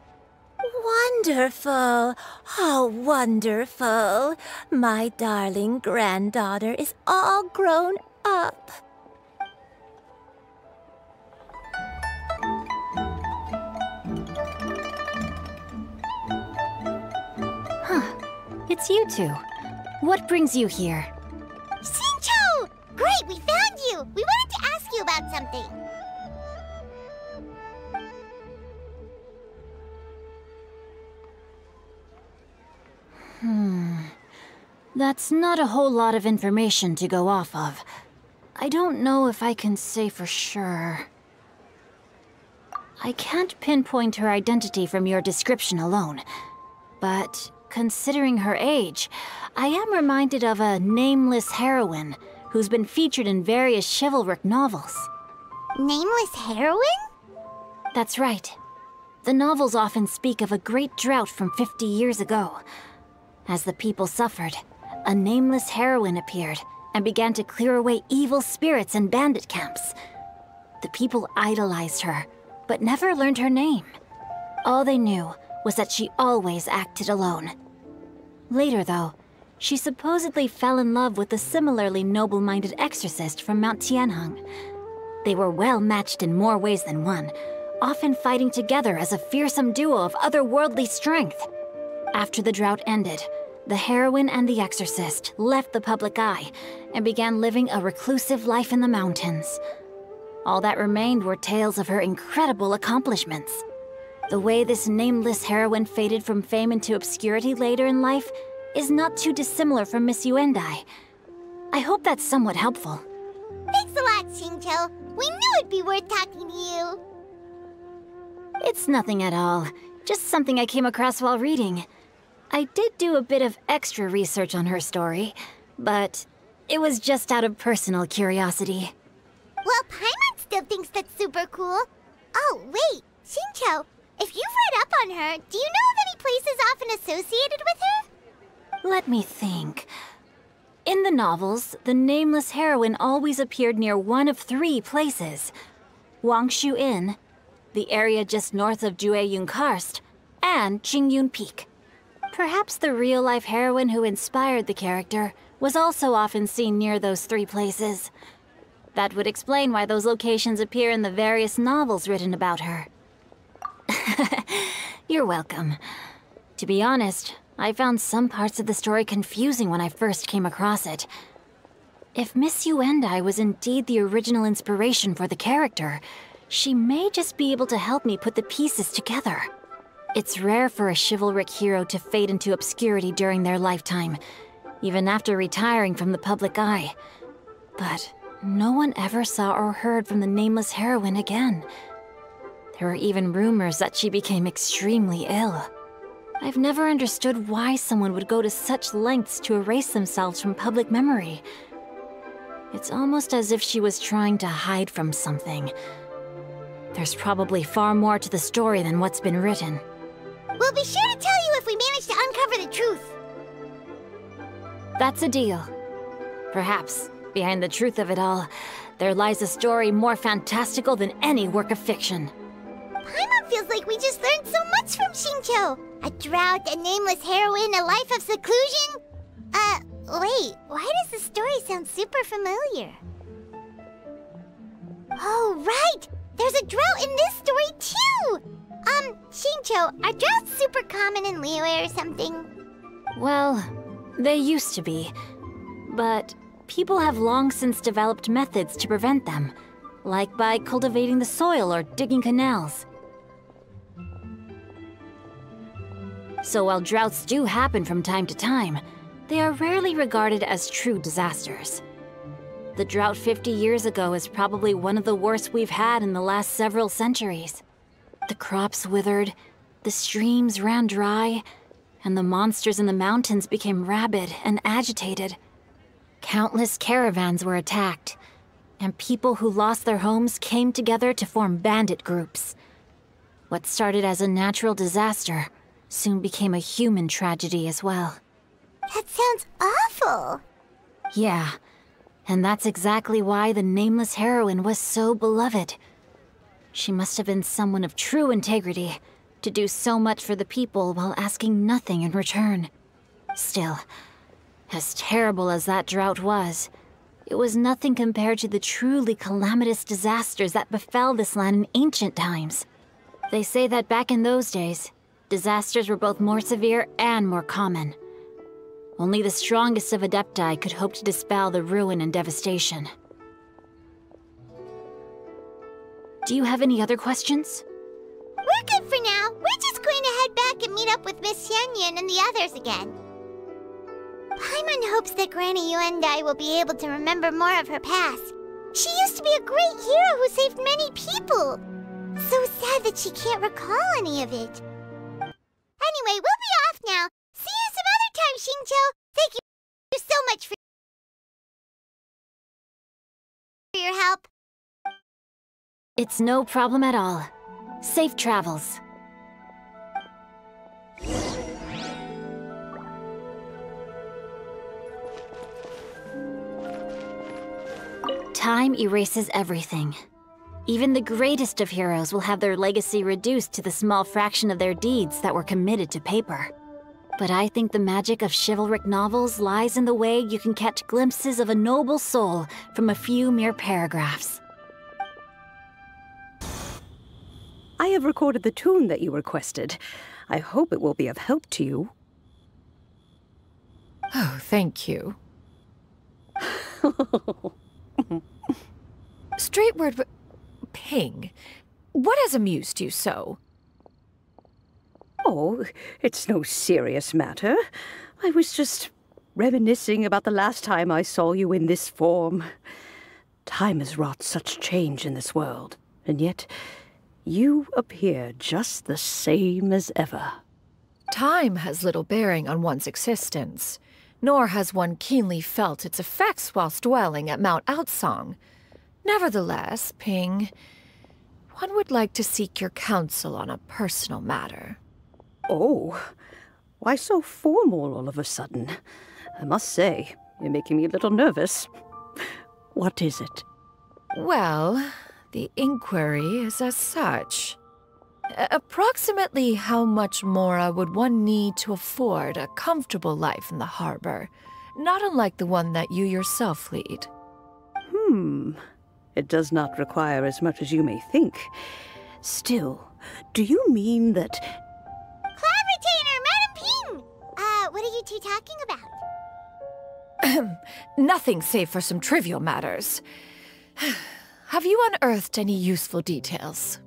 Wonderful! How wonderful! My darling granddaughter is all grown up. It's you two. What brings you here? Shincho! Great, we found you! We wanted to ask you about something. That's not a whole lot of information to go off of. I don't know if I can say for sure. I can't pinpoint her identity from your description alone, but considering her age, I am reminded of a nameless heroine who's been featured in various chivalric novels. Nameless heroine? That's right. The novels often speak of a great drought from 50 years ago. As the people suffered, a nameless heroine appeared and began to clear away evil spirits and bandit camps. The people idolized her, but never learned her name. All they knew was that she always acted alone. Later, though, she supposedly fell in love with a similarly noble-minded exorcist from Mount Tianheng. They were well matched in more ways than one, often fighting together as a fearsome duo of otherworldly strength. After the drought ended, the heroine and the exorcist left the public eye and began living a reclusive life in the mountains. All that remained were tales of her incredible accomplishments. The way this nameless heroine faded from fame into obscurity later in life is not too dissimilar from Miss Yuendai. I hope that's somewhat helpful. Thanks a lot, Shincho. We knew it'd be worth talking to you. It's nothing at all. Just something I came across while reading. I did do a bit of extra research on her story, but it was just out of personal curiosity. Well, Paimon still thinks that's super cool. Oh, wait, Shincho, if you've read up on her, do you know of any places often associated with her? Let me think. In the novels, the nameless heroine always appeared near one of 3 places. Wangshu Inn, the area just north of Jueyun Karst, and Qingyun Peak. Perhaps the real-life heroine who inspired the character was also often seen near those 3 places. That would explain why those locations appear in the various novels written about her. You're welcome. To be honest, I found some parts of the story confusing when I first came across it. If Miss Yuendai was indeed the original inspiration for the character, she may just be able to help me put the pieces together. It's rare for a chivalric hero to fade into obscurity during their lifetime, even after retiring from the public eye. But no one ever saw or heard from the nameless heroine again. There were even rumors that she became extremely ill. I've never understood why someone would go to such lengths to erase themselves from public memory. It's almost as if she was trying to hide from something. There's probably far more to the story than what's been written. We'll be sure to tell you if we manage to uncover the truth. That's a deal. Perhaps, behind the truth of it all, there lies a story more fantastical than any work of fiction. Paimon feels like we just learned so much from Xingqiu. A drought, a nameless heroine, a life of seclusion. Wait, why does the story sound super familiar? Oh, right! There's a drought in this story, too! Xingqiu, are droughts super common in Liyue or something? Well, they used to be. But people have long since developed methods to prevent them, like by cultivating the soil or digging canals. So while droughts do happen from time to time, they are rarely regarded as true disasters. The drought 50 years ago is probably one of the worst we've had in the last several centuries. The crops withered, the streams ran dry, and the monsters in the mountains became rabid and agitated. Countless caravans were attacked, and people who lost their homes came together to form bandit groups. What started as a natural disaster soon became a human tragedy as well. That sounds awful. Yeah, and that's exactly why the nameless heroine was so beloved. She must have been someone of true integrity, to do so much for the people while asking nothing in return. Still, as terrible as that drought was, it was nothing compared to the truly calamitous disasters that befell this land in ancient times. They say that back in those days, disasters were both more severe and more common. Only the strongest of Adepti could hope to dispel the ruin and devastation. Do you have any other questions? We're good for now. We're just going to head back and meet up with Miss Xianyun and the others again. Paimon hopes that Granny Yuendai will be able to remember more of her past. She used to be a great hero who saved many people. So sad that she can't recall any of it. Anyway, we'll be off now. See you some other time, Xingqiu. Thank you so much for your help. It's no problem at all. Safe travels. Time erases everything. Even the greatest of heroes will have their legacy reduced to the small fraction of their deeds that were committed to paper. But I think the magic of chivalric novels lies in the way you can catch glimpses of a noble soul from a few mere paragraphs. I have recorded the tune that you requested. I hope it will be of help to you. Oh, thank you. Straightward, Ping, what has amused you so? Oh, it's no serious matter. I was just reminiscing about the last time I saw you in this form. Time has wrought such change in this world, and yet you appear just the same as ever. Time has little bearing on one's existence, nor has one keenly felt its effects whilst dwelling at Mount Outsong. Nevertheless, Ping, one would like to seek your counsel on a personal matter. Oh, why so formal all of a sudden? I must say, you're making me a little nervous. What is it? Well, the inquiry is as such. Approximately how much more would one need to afford a comfortable life in the harbor, not unlike the one that you yourself lead? It does not require as much as you may think. Still, do you mean that... Club retainer, Madam you talking about? Nothing save for some trivial matters. Have you unearthed any useful details?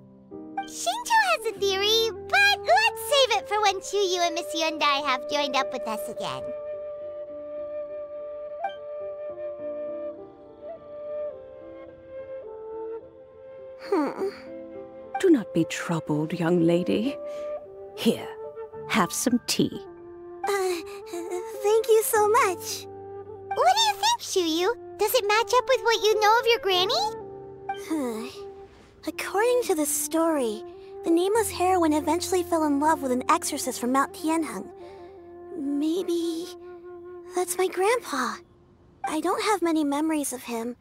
Shinto has a theory, but let's save it for when Xianyun and Miss Hyundai have joined up with us again. Do not be troubled, young lady. Here, have some tea. Thank you so much. What do you think, Xianyun? Does it match up with what you know of your granny? According to the story, the nameless heroine eventually fell in love with an exorcist from Mount Tianheng. Maybe that's my grandpa. I don't have many memories of him,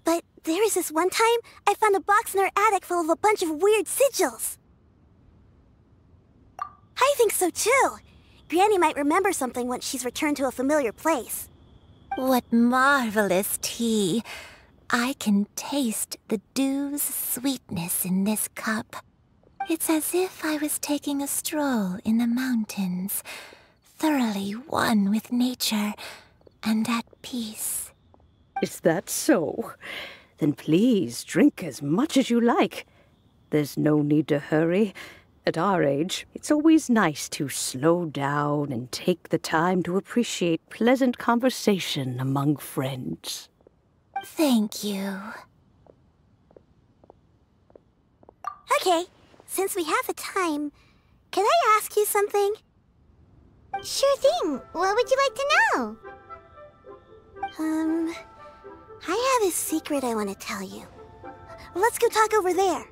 but there was this one time I found a box in her attic full of a bunch of weird sigils. I think so too. Granny might remember something once she's returned to a familiar place. What marvelous tea. I can taste the dew's sweetness in this cup. It's as if I was taking a stroll in the mountains, thoroughly one with nature and at peace. Is that so? Then please drink as much as you like. There's no need to hurry. At our age, it's always nice to slow down and take the time to appreciate pleasant conversation among friends. Thank you. Okay, since we have the time, can I ask you something? Sure thing. What would you like to know? I have a secret I want to tell you. Let's go talk over there.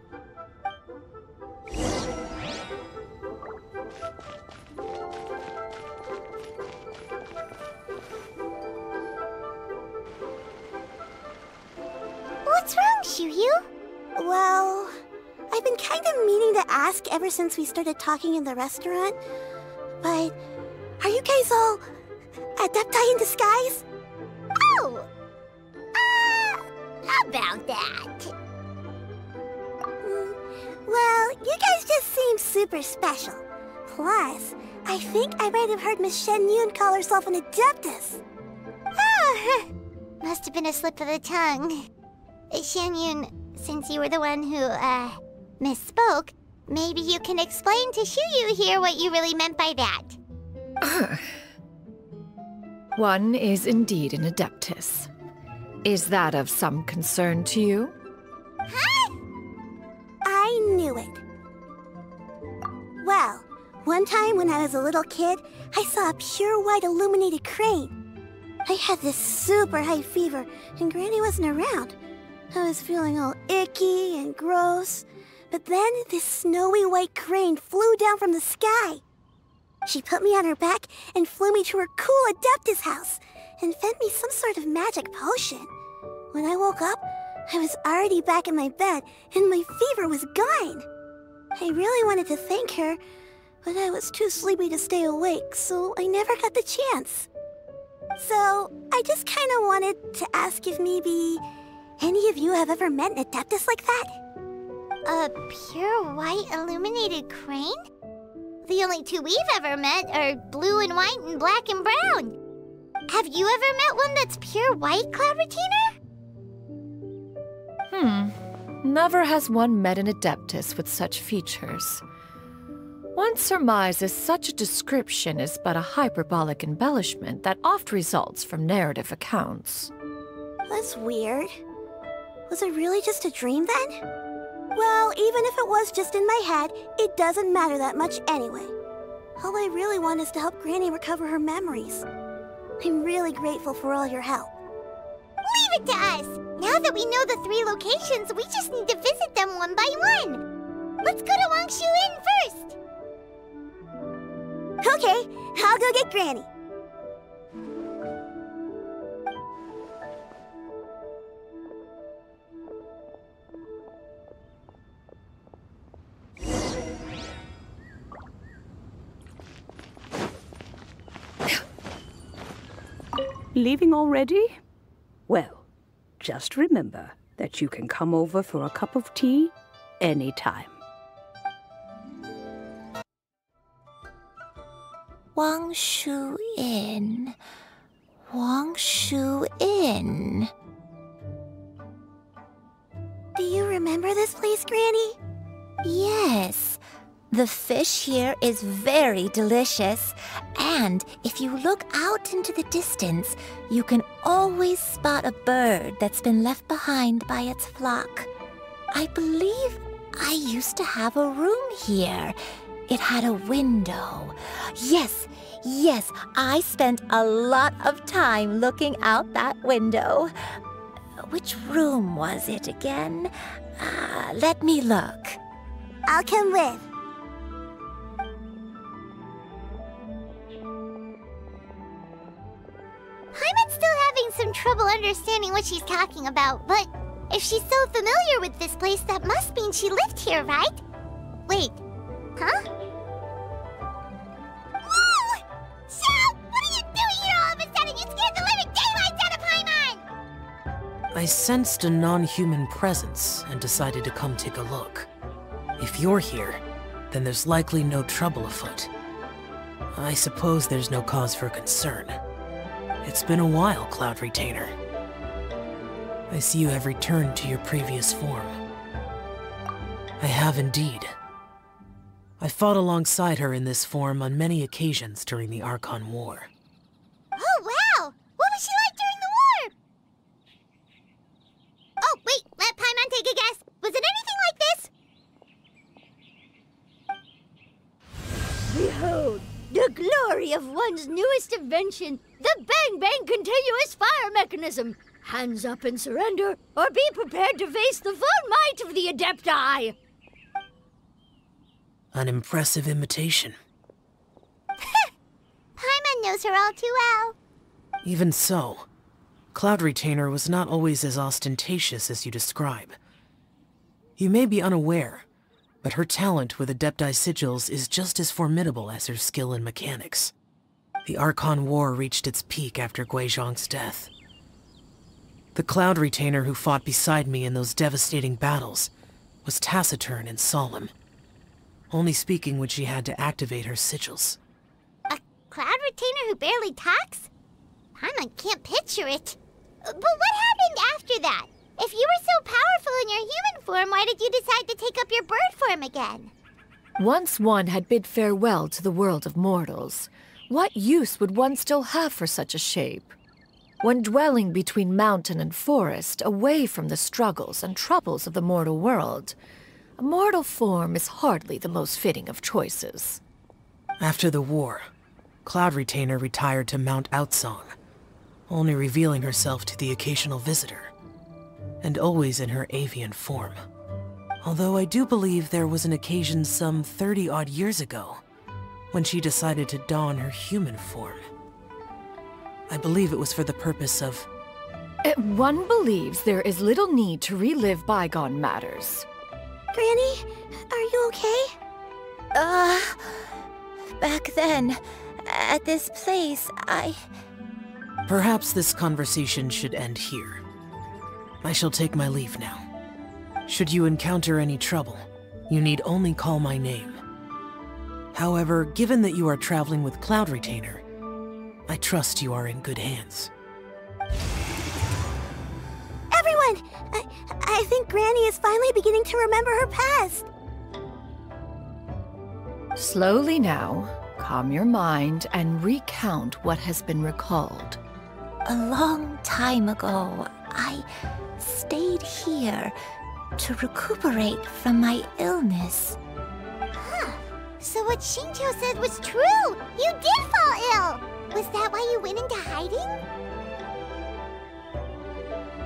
What's wrong, Xianyun? Well, I've been kind of meaning to ask ever since we started talking in the restaurant, but are you guys all adepti in disguise? Oh! About that. Well, you guys just seem super special. Plus, I think I might have heard Miss Xianyun call herself an adeptus. Oh, must have been a slip of the tongue. Xianyun, since you were the one who, misspoke, maybe you can explain to Xianyun here what you really meant by that. One is indeed an adeptus. Is that of some concern to you? Huh? I knew it. Well, one time when I was a little kid, I saw a pure white illuminated crane. I had this super high fever, and Granny wasn't around. I was feeling all icky and gross. But then this snowy white crane flew down from the sky. She put me on her back and flew me to her cool Adeptus house and fed me some sort of magic potion. When I woke up, I was already back in my bed and my fever was gone. I really wanted to thank her, but I was too sleepy to stay awake, so I never got the chance. So, I just kind of wanted to ask if maybe any of you have ever met an Adeptus like that? A pure white illuminated crane? The only two we've ever met are blue and white and black and brown. Have you ever met one that's pure white, Cloud Retainer? Never has one met an adeptus with such features. One surmises such a description is but a hyperbolic embellishment that oft results from narrative accounts. That's weird. Was it really just a dream then? Well, even if it was just in my head, it doesn't matter that much anyway. All I really want is to help Granny recover her memories. I'm really grateful for all your help. Leave it to us! Now that we know the 3 locations, we just need to visit them one by one. Let's go to Wangshu Inn first! Okay, I'll go get Granny. Leaving already? Well, just remember that you can come over for a cup of tea anytime. Wangshu Inn. Wangshu Inn. Do you remember this place, Granny? Yes. The fish here is very delicious. And if you look out into the distance, you can always spot a bird that's been left behind by its flock. I believe I used to have a room here. It had a window. Yes, I spent a lot of time looking out that window. Which room was it again? Let me look. I'll come with. Paimon's still having some trouble understanding what she's talking about, but if she's so familiar with this place, that must mean she lived here, right? Wait, huh? Whoa! Shao! What are you doing here all of a sudden? You scared the living daylights out of Paimon! I sensed a non-human presence and decided to come take a look. If you're here, then there's likely no trouble afoot. I suppose there's no cause for concern. It's been a while, Cloud Retainer. I see you have returned to your previous form. I have indeed. I fought alongside her in this form on many occasions during the Archon War. Oh, wow! What was she like during the war? Oh, wait, let Paimon take a guess. Was it anything like this? Behold, the glory of one's newest invention, the Bang Bang continuous fire mechanism. Hands up and surrender, or be prepared to face the full might of the Adepti. An impressive imitation. Paimon knows her all too well. Even so, Cloud Retainer was not always as ostentatious as you describe. You may be unaware, but her talent with Adepti sigils is just as formidable as her skill in mechanics. The Archon War reached its peak after Guizhong's death. The Cloud Retainer who fought beside me in those devastating battles was taciturn and solemn, only speaking when she had to activate her sigils. A Cloud Retainer who barely talks? Paimon can't picture it. But what happened after that? If you were so powerful in your human form, why did you decide to take up your bird form again? Once one had bid farewell to the world of mortals, what use would one still have for such a shape? When dwelling between mountain and forest, away from the struggles and troubles of the mortal world, a mortal form is hardly the most fitting of choices. After the war, Cloud Retainer retired to Mount Outsong, only revealing herself to the occasional visitor, and always in her avian form. Although I do believe there was an occasion some 30-odd years ago, when she decided to don her human form. I believe it was for the purpose of... One believes there is little need to relive bygone matters. Granny, are you okay? Back then, at this place, Perhaps this conversation should end here. I shall take my leave now. Should you encounter any trouble, you need only call my name. However, given that you are traveling with Cloud Retainer, I trust you are in good hands. Everyone! I think Granny is finally beginning to remember her past. Slowly now, calm your mind and recount what has been recalled. A long time ago, I stayed here to recuperate from my illness. Huh. So what Xingqiu said was true! You did fall ill! Was that why you went into hiding?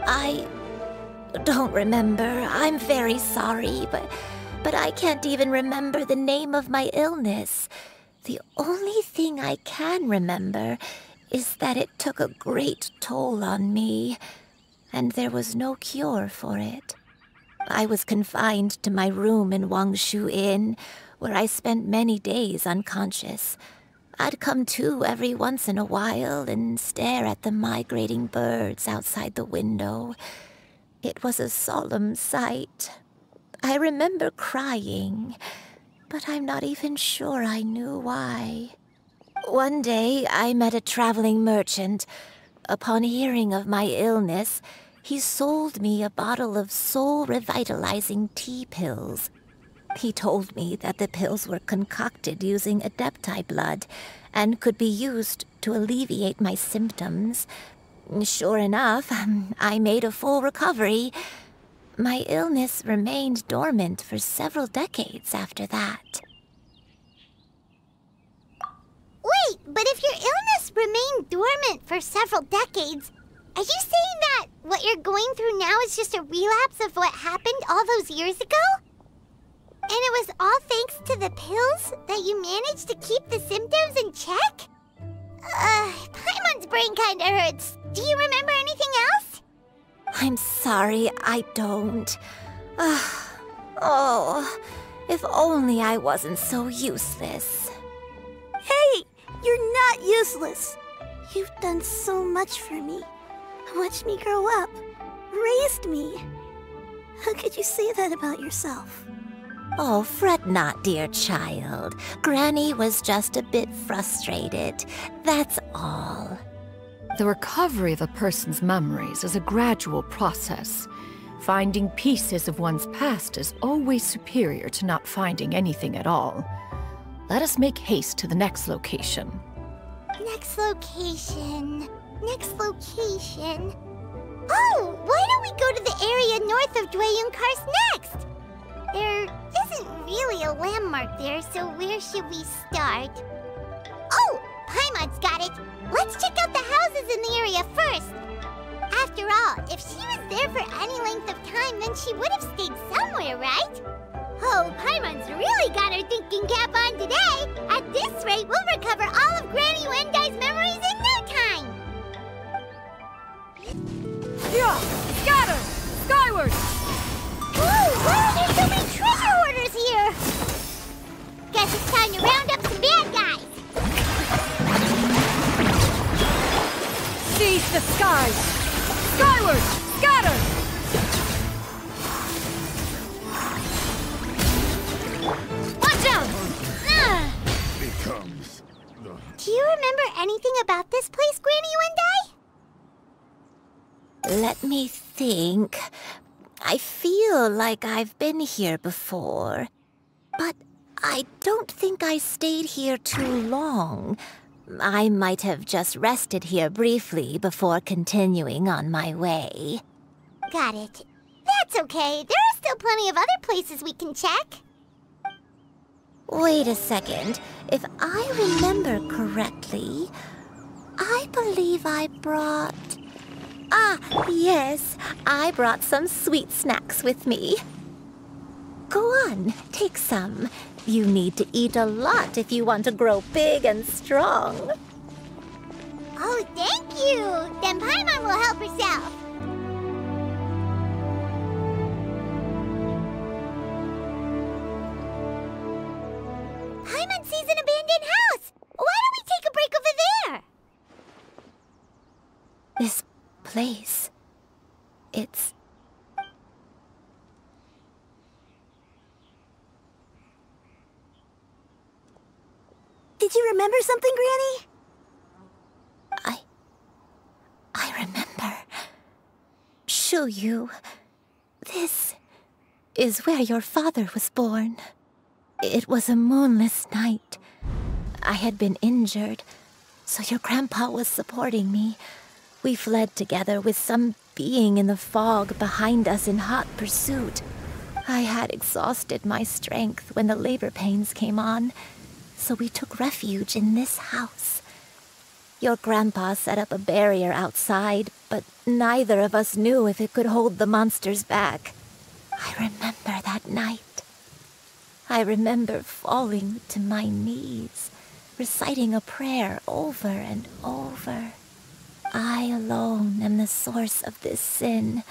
I don't remember. I'm very sorry, but I can't even remember the name of my illness. The only thing I can remember is that it took a great toll on me, and there was no cure for it. I was confined to my room in Wangshu Inn, where I spent many days unconscious. I'd come to every once in a while and stare at the migrating birds outside the window. It was a solemn sight. I remember crying, but I'm not even sure I knew why. One day, I met a traveling merchant. Upon hearing of my illness, he sold me a bottle of soul-revitalizing tea pills. He told me that the pills were concocted using Adepti blood and could be used to alleviate my symptoms. Sure enough, I made a full recovery. My illness remained dormant for several decades after that. Wait, but if your illness remained dormant for several decades, are you saying that what you're going through now is just a relapse of what happened all those years ago? And it was all thanks to the pills that you managed to keep the symptoms in check? Paimon's brain kinda hurts. Do you remember anything else? I'm sorry, I don't. Oh, if only I wasn't so useless. Hey, you're not useless. You've done so much for me. Watched me grow up. Raised me. How could you say that about yourself? Oh, fret not, dear child. Granny was just a bit frustrated. That's all. The recovery of a person's memories is a gradual process. Finding pieces of one's past is always superior to not finding anything at all. Let us make haste to the next location. Next location. Next location. Oh, why don't we go to the area north of Dwayunkars next? There isn't really a landmark there, so where should we start? Oh, Paimon's got it. Let's check out the houses in the area first. After all, if she was there for any length of time, then she would have stayed somewhere, right? Oh, Paimon's really got her thinking cap on today. At this rate, we'll recover all of Granny Wendai's memories in no time. Yeah! Scatter! Skyward! Whoa, why are there so many treasure hoarders here? Guess it's time to round up some bad guys. Seize the skies! Skyward! Scatter! Watch out! Becomes the... Do you remember anything about this place, Granny Wendai? Let me think. I feel like I've been here before, but I don't think I stayed here too long. I might have just rested here briefly before continuing on my way. Got it. That's okay. There are still plenty of other places we can check. Wait a second. If I remember correctly, I believe I brought... Ah, yes. I brought some sweet snacks with me. Go on, take some. You need to eat a lot if you want to grow big and strong. Oh, thank you. Then Paimon will help herself. Paimon sees an abandoned house. Why don't we take a break over there? This place, it's... Did you remember something, Granny? I remember. Xianyun. This is where your father was born. It was a moonless night. I had been injured, so your grandpa was supporting me. We fled together with some being in the fog behind us in hot pursuit. I had exhausted my strength when the labor pains came on, so we took refuge in this house. Your grandpa set up a barrier outside, but neither of us knew if it could hold the monsters back. I remember that night. I remember falling to my knees, reciting a prayer over and over. I alone am the source of this sin.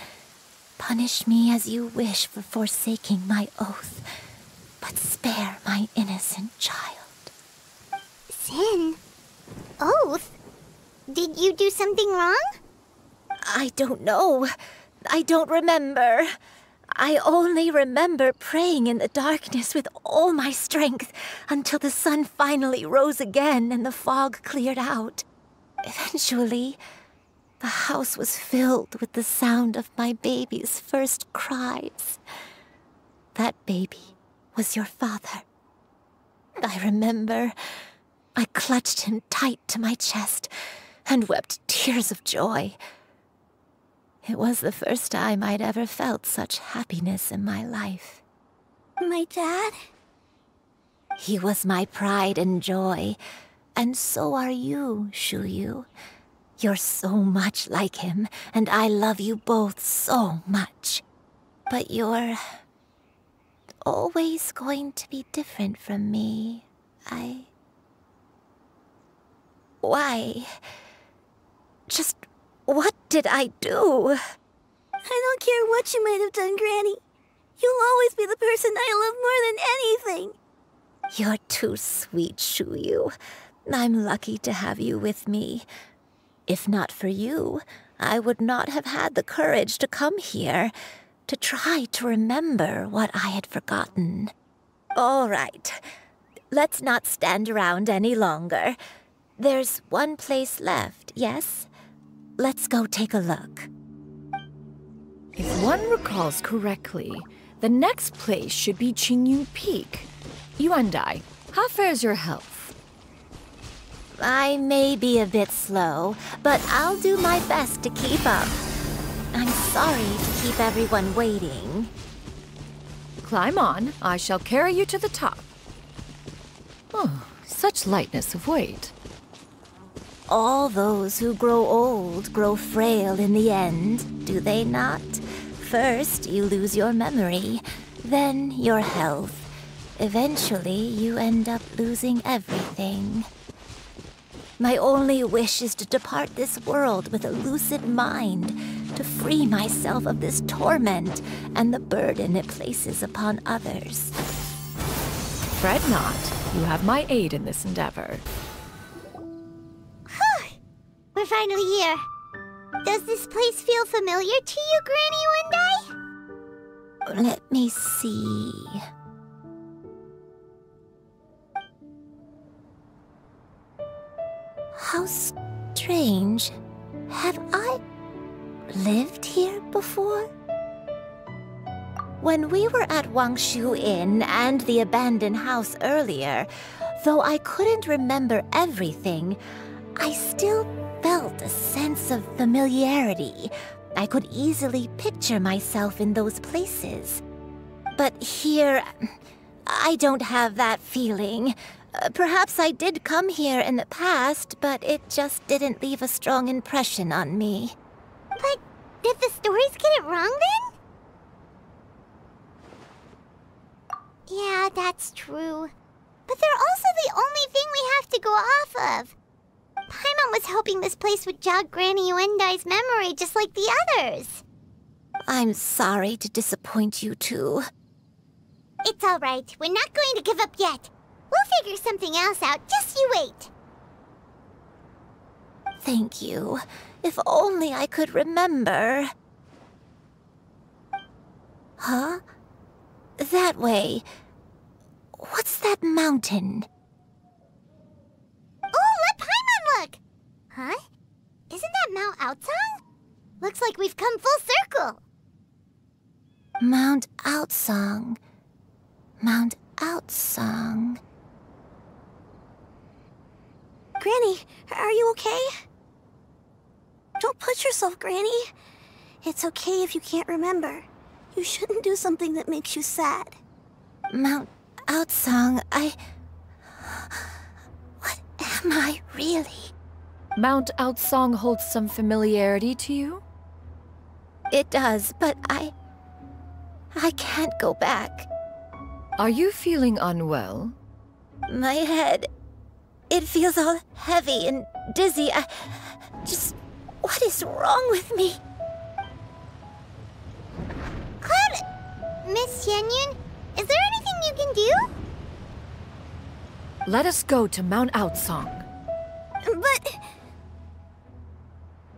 Punish me as you wish for forsaking my oath, but spare my innocent child. Sin? Oath? Did you do something wrong? I don't know. I don't remember. I only remember praying in the darkness with all my strength until the sun finally rose again and the fog cleared out. Eventually, the house was filled with the sound of my baby's first cries. That baby was your father. I remember I clutched him tight to my chest and wept tears of joy. It was the first time I'd ever felt such happiness in my life. My dad? He was my pride and joy, and so are you, Xianyun. You're so much like him, and I love you both so much. But you're always going to be different from me. Why? Just what did I do? I don't care what you might have done, Granny. You'll always be the person I love more than anything. You're too sweet, Xianyun. I'm lucky to have you with me. If not for you, I would not have had the courage to come here, to try to remember what I had forgotten. All right, let's not stand around any longer. There's one place left, yes? Let's go take a look. If one recalls correctly, the next place should be Xianyun Peak. Yuandai, how fares your health? I may be a bit slow, but I'll do my best to keep up. I'm sorry to keep everyone waiting. Climb on. I shall carry you to the top. Oh, such lightness of weight. All those who grow old grow frail in the end, do they not? First, you lose your memory, then your health. Eventually, you end up losing everything. My only wish is to depart this world with a lucid mind, to free myself of this torment and the burden it places upon others. Fret not. You have my aid in this endeavor. We're finally here. Does this place feel familiar to you, Granny Yuandai? Let me see. How strange. Have I lived here before? When we were at Wangshu Inn and the abandoned house earlier, though I couldn't remember everything, I still felt a sense of familiarity. I could easily picture myself in those places. But here, I don't have that feeling. Perhaps I did come here in the past, but it just didn't leave a strong impression on me. But did the stories get it wrong then? Yeah, that's true. But they're also the only thing we have to go off of. Paimon was hoping this place would jog Granny Yuandai's memory just like the others. I'm sorry to disappoint you two. It's all right. We're not going to give up yet. We'll figure something else out. Just you wait. Thank you. If only I could remember. Huh? That way. What's that mountain? Oh, let Paimon look! Huh? Isn't that Mount Outsong? Looks like we've come full circle. Mount Outsong. Mount Outsong. Granny, are you okay? Don't push yourself, Granny. It's okay if you can't remember. You shouldn't do something that makes you sad. Mount Outsong, What am I really? Mount Outsong holds some familiarity to you? It does, but I can't go back. Are you feeling unwell? My head, it feels all heavy and dizzy. What is wrong with me? Miss Xianyun, is there anything you can do? Let us go to Mount Outsong. But...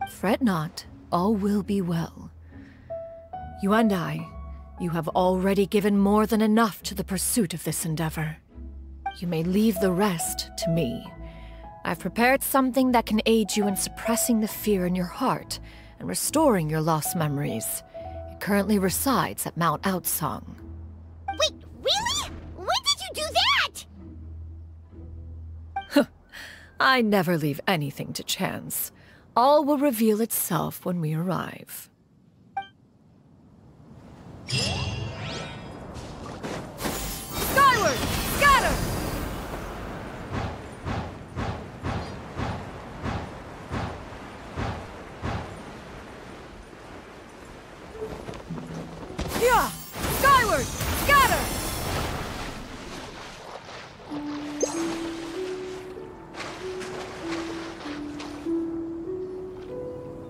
Fret not, all will be well. Yuandai, You have already given more than enough to the pursuit of this endeavor. You may leave the rest to me. I've prepared something that can aid you in suppressing the fear in your heart and restoring your lost memories. It currently resides at Mount Outsong. Wait, really? When did you do that? I never leave anything to chance. All will reveal itself when we arrive. Skyward! Scatter! Yeah! Skyward! Scatter!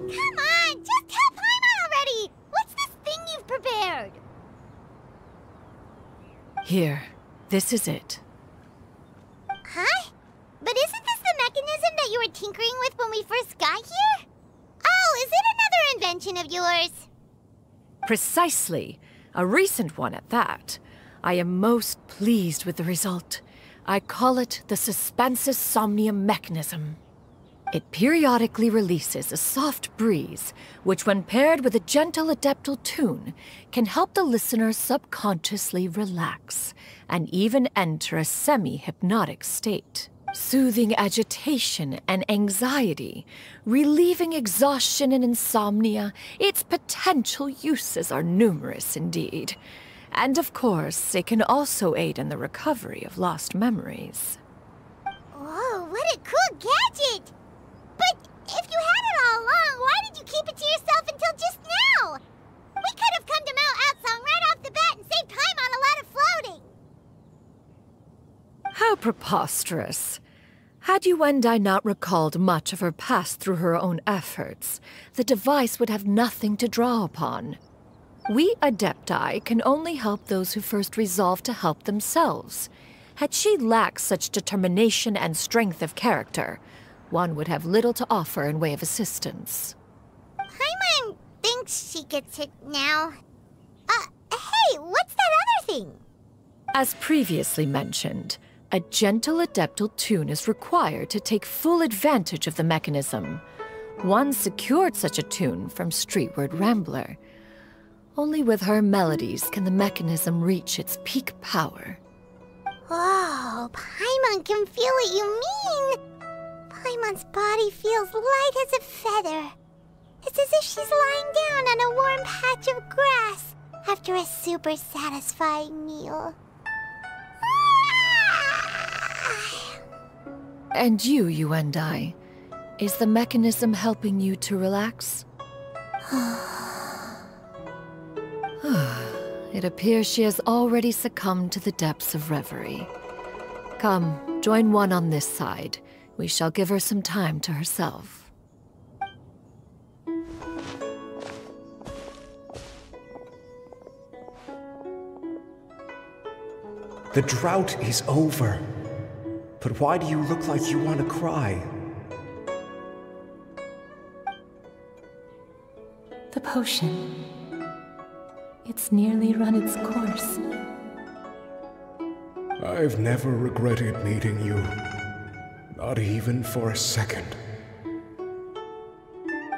Come on, just tell Paimon already! What's this thing you've prepared? Here, this is it. Huh? But isn't this the mechanism that you were tinkering with when we first got here? Oh, is it another invention of yours? Precisely. A recent one at that. I am most pleased with the result. I call it the Suspensus Somnium mechanism. It periodically releases a soft breeze, which when paired with a gentle adeptal tune, can help the listener subconsciously relax and even enter a semi-hypnotic state, soothing agitation and anxiety, relieving exhaustion and insomnia. Its potential uses are numerous indeed. And of course, it can also aid in the recovery of lost memories. Whoa, what a cool gadget! But if you had it all along, why did you keep it to yourself until just now? We could have come to Mount Outsong right off the bat and saved Paimon a lot of floating. How preposterous. Had you and I not recalled much of her past through her own efforts, the device would have nothing to draw upon. We Adepti can only help those who first resolve to help themselves. Had she lacked such determination and strength of character, one would have little to offer in way of assistance. Paimon thinks she gets it now. Hey, what's that other thing? As previously mentioned, a gentle adeptal tune is required to take full advantage of the mechanism. One secured such a tune from Streetward Rambler. Only with her melodies can the mechanism reach its peak power. Whoa, Paimon can feel what you mean. Paimon's body feels light as a feather. It's as if she's lying down on a warm patch of grass after a super satisfying meal. And you and I, is the mechanism helping you to relax? It appears she has already succumbed to the depths of reverie. Come, join one on this side. We shall give her some time to herself. The drought is over. But why do you look like you want to cry? The potion. It's nearly run its course. I've never regretted meeting you. Not even for a second.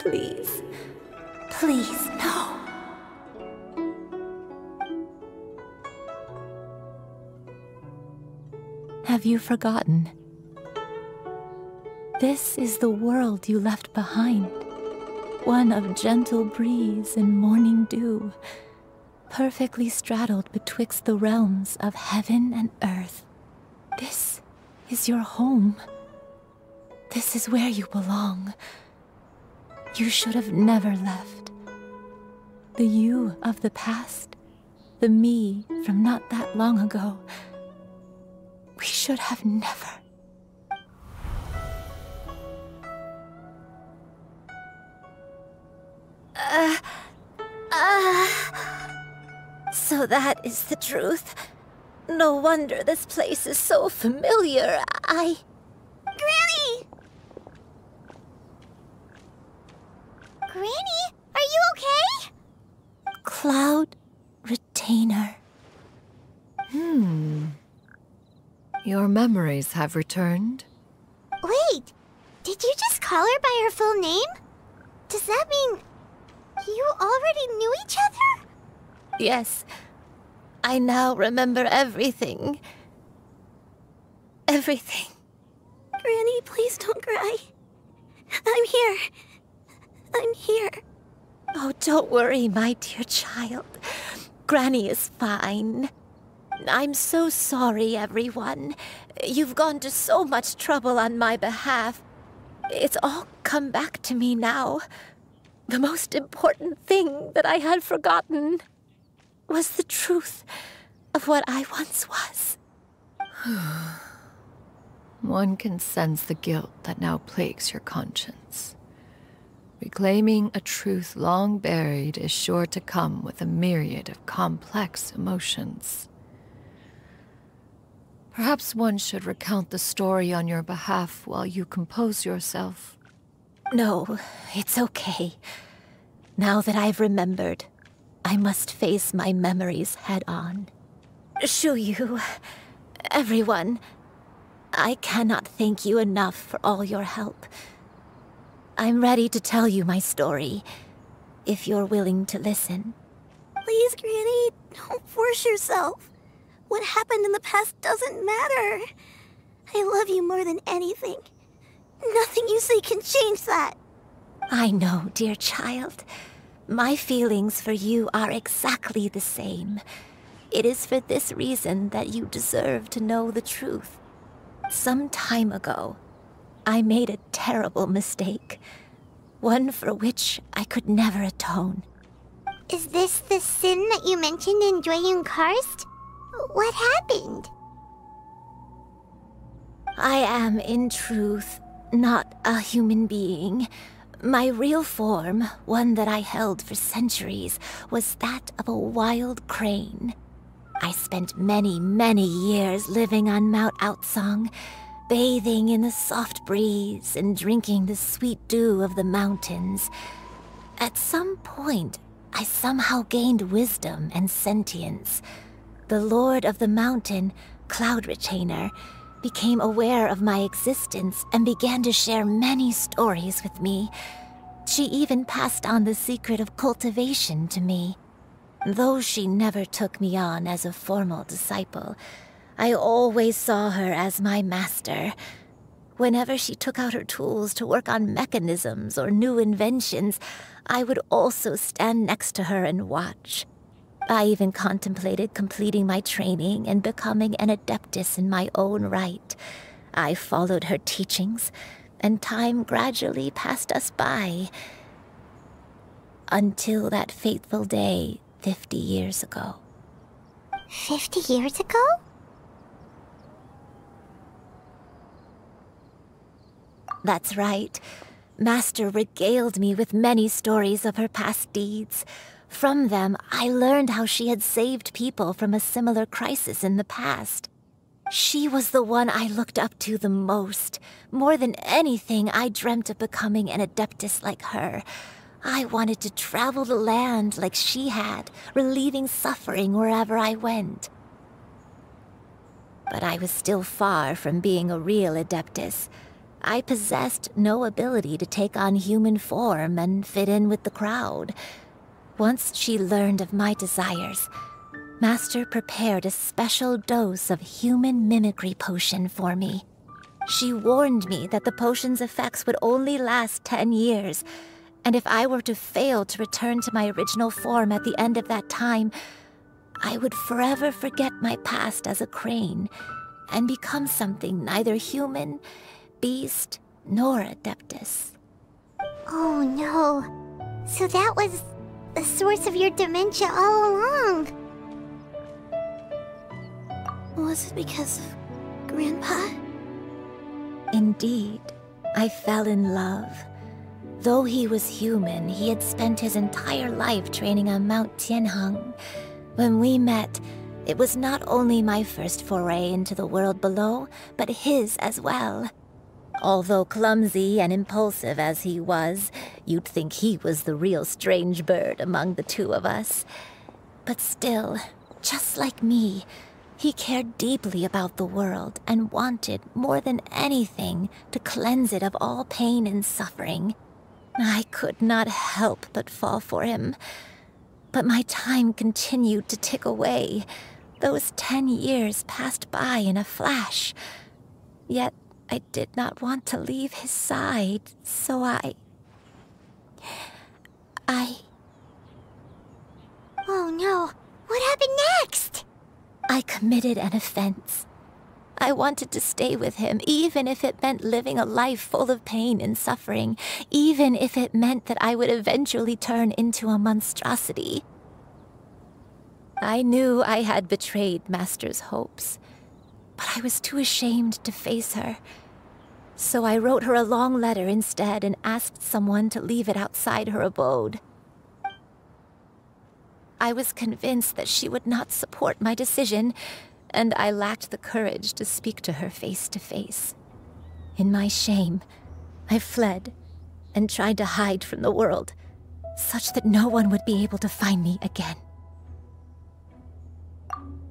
Please. Please, no. Have you forgotten? This is the world you left behind. One of gentle breeze and morning dew, perfectly straddled betwixt the realms of heaven and earth. This is your home. This is where you belong. You should have never left. The you of the past, the me from not that long ago, we should have never. So that is the truth. No wonder this place is so familiar. Granny! Granny, are you okay? Cloud retainer. Retainer. Your memories have returned. Wait, did you just call her by her full name? Does that mean you already knew each other? Yes. I now remember everything. Everything. Granny, please don't cry. I'm here. I'm here. Oh, don't worry, my dear child. Granny is fine. I'm so sorry, everyone. You've gone to so much trouble on my behalf. It's all come back to me now. The most important thing that I had forgotten was the truth of what I once was. One can sense the guilt that now plagues your conscience. Reclaiming a truth long buried is sure to come with a myriad of complex emotions. Perhaps one should recount the story on your behalf while you compose yourself. No, it's okay. Now that I've remembered, I must face my memories head on. Xianyun, everyone, I cannot thank you enough for all your help. I'm ready to tell you my story, if you're willing to listen. Please, Granny, don't force yourself. What happened in the past doesn't matter. I love you more than anything. Nothing you say can change that. I know, dear child. My feelings for you are exactly the same. It is for this reason that you deserve to know the truth. Some time ago, I made a terrible mistake. One for which I could never atone. Is this the sin that you mentioned in Xianyun Karst? What happened? I am, in truth, not a human being. My real form, one that I held for centuries, was that of a wild crane. I spent many, many years living on Mount Outsong, bathing in the soft breeze and drinking the sweet dew of the mountains. At some point, I somehow gained wisdom and sentience. The Lord of the Mountain, Cloud Retainer, became aware of my existence and began to share many stories with me. She even passed on the secret of cultivation to me. Though she never took me on as a formal disciple, I always saw her as my master. Whenever she took out her tools to work on mechanisms or new inventions, I would also stand next to her and watch. I even contemplated completing my training and becoming an adeptus in my own right. I followed her teachings, and time gradually passed us by. Until that fateful day 50 years ago. 50 years ago? That's right. Master regaled me with many stories of her past deeds. From them, I learned how she had saved people from a similar crisis in the past. She was the one I looked up to the most. More than anything, I dreamt of becoming an adeptus like her. I wanted to travel the land like she had, relieving suffering wherever I went. But I was still far from being a real adeptus. I possessed no ability to take on human form and fit in with the crowd. Once she learned of my desires, Master prepared a special dose of human mimicry potion for me. She warned me that the potion's effects would only last 10 years, and if I were to fail to return to my original form at the end of that time, I would forever forget my past as a crane and become something neither human, beast, nor adeptus. Oh no. So that was the source of your dementia all along. Was it because of Grandpa? Indeed, I fell in love. Though he was human, he had spent his entire life training on Mount Tianheng. When we met, it was not only my first foray into the world below, but his as well. Although clumsy and impulsive as he was, you'd think he was the real strange bird among the two of us. But still, Just like me, he cared deeply about the world and wanted, more than anything, to cleanse it of all pain and suffering. I could not help but fall for him. But my time continued to tick away. Those 10 years passed by in a flash. Yet I did not want to leave his side, so I... Oh no, what happened next? I committed an offense. I wanted to stay with him, even if it meant living a life full of pain and suffering, even if it meant that I would eventually turn into a monstrosity. I knew I had betrayed Master's hopes, but I was too ashamed to face her. So I wrote her a long letter instead and asked someone to leave it outside her abode. I was convinced that she would not support my decision, and I lacked the courage to speak to her face to face. In my shame, I fled and tried to hide from the world, such that no one would be able to find me again.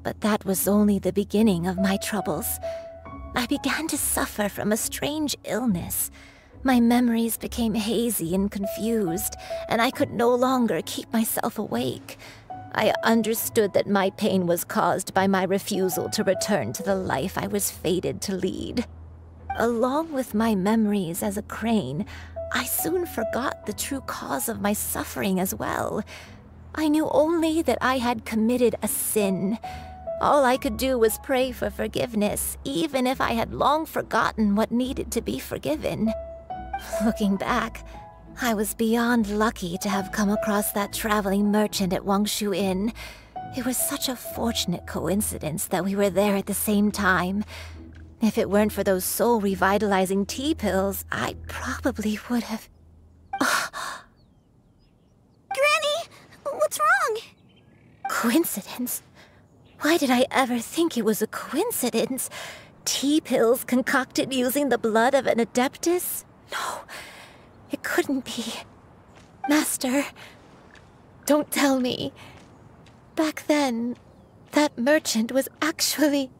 But that was only the beginning of my troubles. I began to suffer from a strange illness. My memories became hazy and confused, and I could no longer keep myself awake. I understood that my pain was caused by my refusal to return to the life I was fated to lead. Along with my memories as a crane, I soon forgot the true cause of my suffering as well. I knew only that I had committed a sin. All I could do was pray for forgiveness, even if I had long forgotten what needed to be forgiven. Looking back, I was beyond lucky to have come across that traveling merchant at Wangshu Inn. It was such a fortunate coincidence that we were there at the same time. If it weren't for those soul-revitalizing tea pills, I probably would have... Granny! What's wrong? Coincidence? Why did I ever think it was a coincidence? Tea pills concocted using the blood of an adeptus? No, it couldn't be. Master, don't tell me. Back then, that merchant was actually...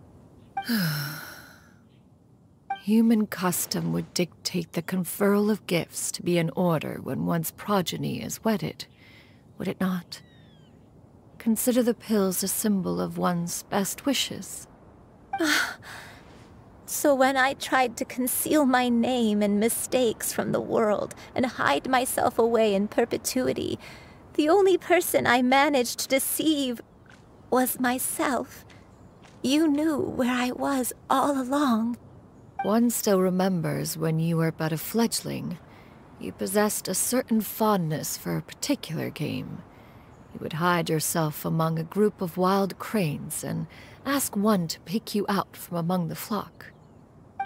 Human custom would dictate the conferral of gifts to be in order when one's progeny is wedded, would it not? Consider the pills a symbol of one's best wishes. So when I tried to conceal my name and mistakes from the world and hide myself away in perpetuity, the only person I managed to deceive was myself. You knew where I was all along. One still remembers when you were but a fledgling. You possessed a certain fondness for a particular game. You would hide yourself among a group of wild cranes and ask one to pick you out from among the flock.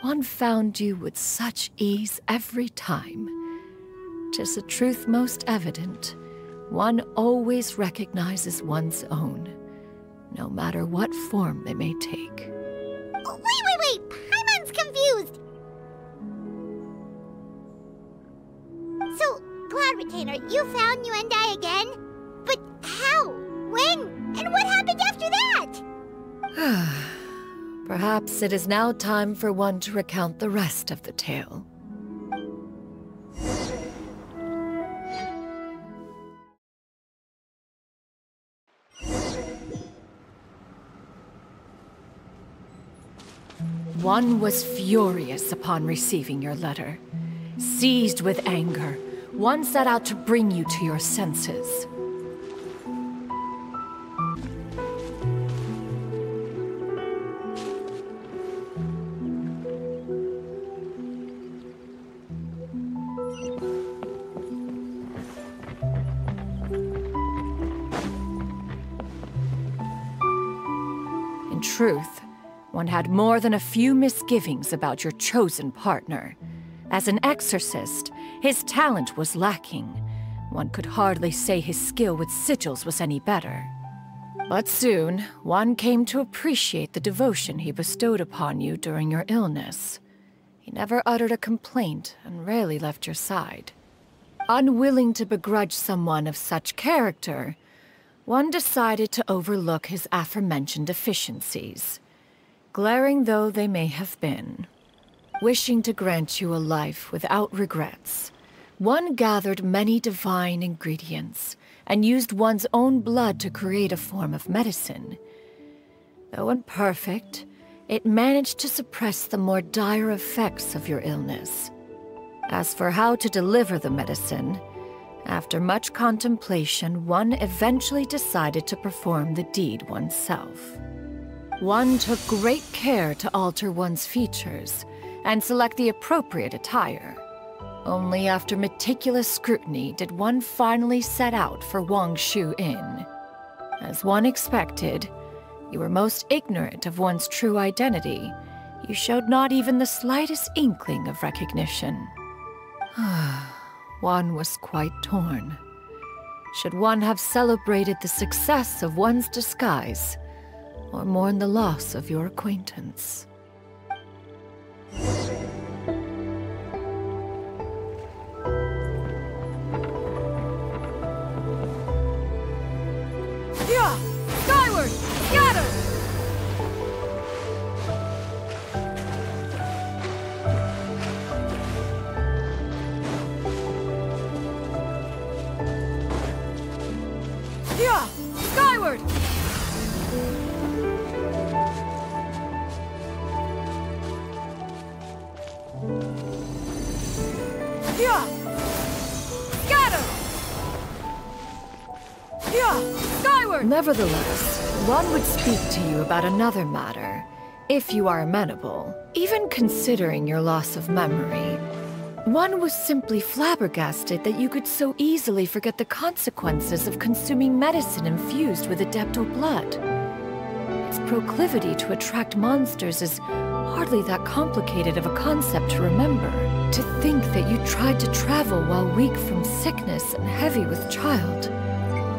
One found you with such ease every time. 'Tis a truth most evident. One always recognizes one's own, no matter what form they may take. Wait! Paimon's confused! So, Cloud Retainer, you found Yuendai again? But how? When? And what happened after that? Perhaps it is now time for one to recount the rest of the tale. One was furious upon receiving your letter. Seized with anger, one set out to bring you to your senses. In truth, one had more than a few misgivings about your chosen partner. As an exorcist, his talent was lacking. One could hardly say his skill with sigils was any better. But soon, one came to appreciate the devotion he bestowed upon you during your illness. He never uttered a complaint and rarely left your side. Unwilling to begrudge someone of such character, One decided to overlook his aforementioned deficiencies, glaring though they may have been. Wishing to grant you a life without regrets, one gathered many divine ingredients and used one's own blood to create a form of medicine. Though imperfect, it managed to suppress the more dire effects of your illness. As for how to deliver the medicine, after much contemplation, one eventually decided to perform the deed oneself. One took great care to alter one's features and select the appropriate attire. Only after meticulous scrutiny did one finally set out for Wangshu Inn. As one expected, you were most ignorant of one's true identity. You showed not even the slightest inkling of recognition. One was quite torn. Should one have celebrated the success of one's disguise, or mourn the loss of your acquaintance? Yeah! Skyward! Scatter! Yeah! Skyward! Yeah! Scatter! Yeah! Skyward! Nevertheless, one would speak to you about another matter, if you are amenable. Even considering your loss of memory, one was simply flabbergasted that you could so easily forget the consequences of consuming medicine infused with Adeptal blood. Its proclivity to attract monsters is hardly that complicated of a concept to remember. To think that you tried to travel while weak from sickness and heavy with child.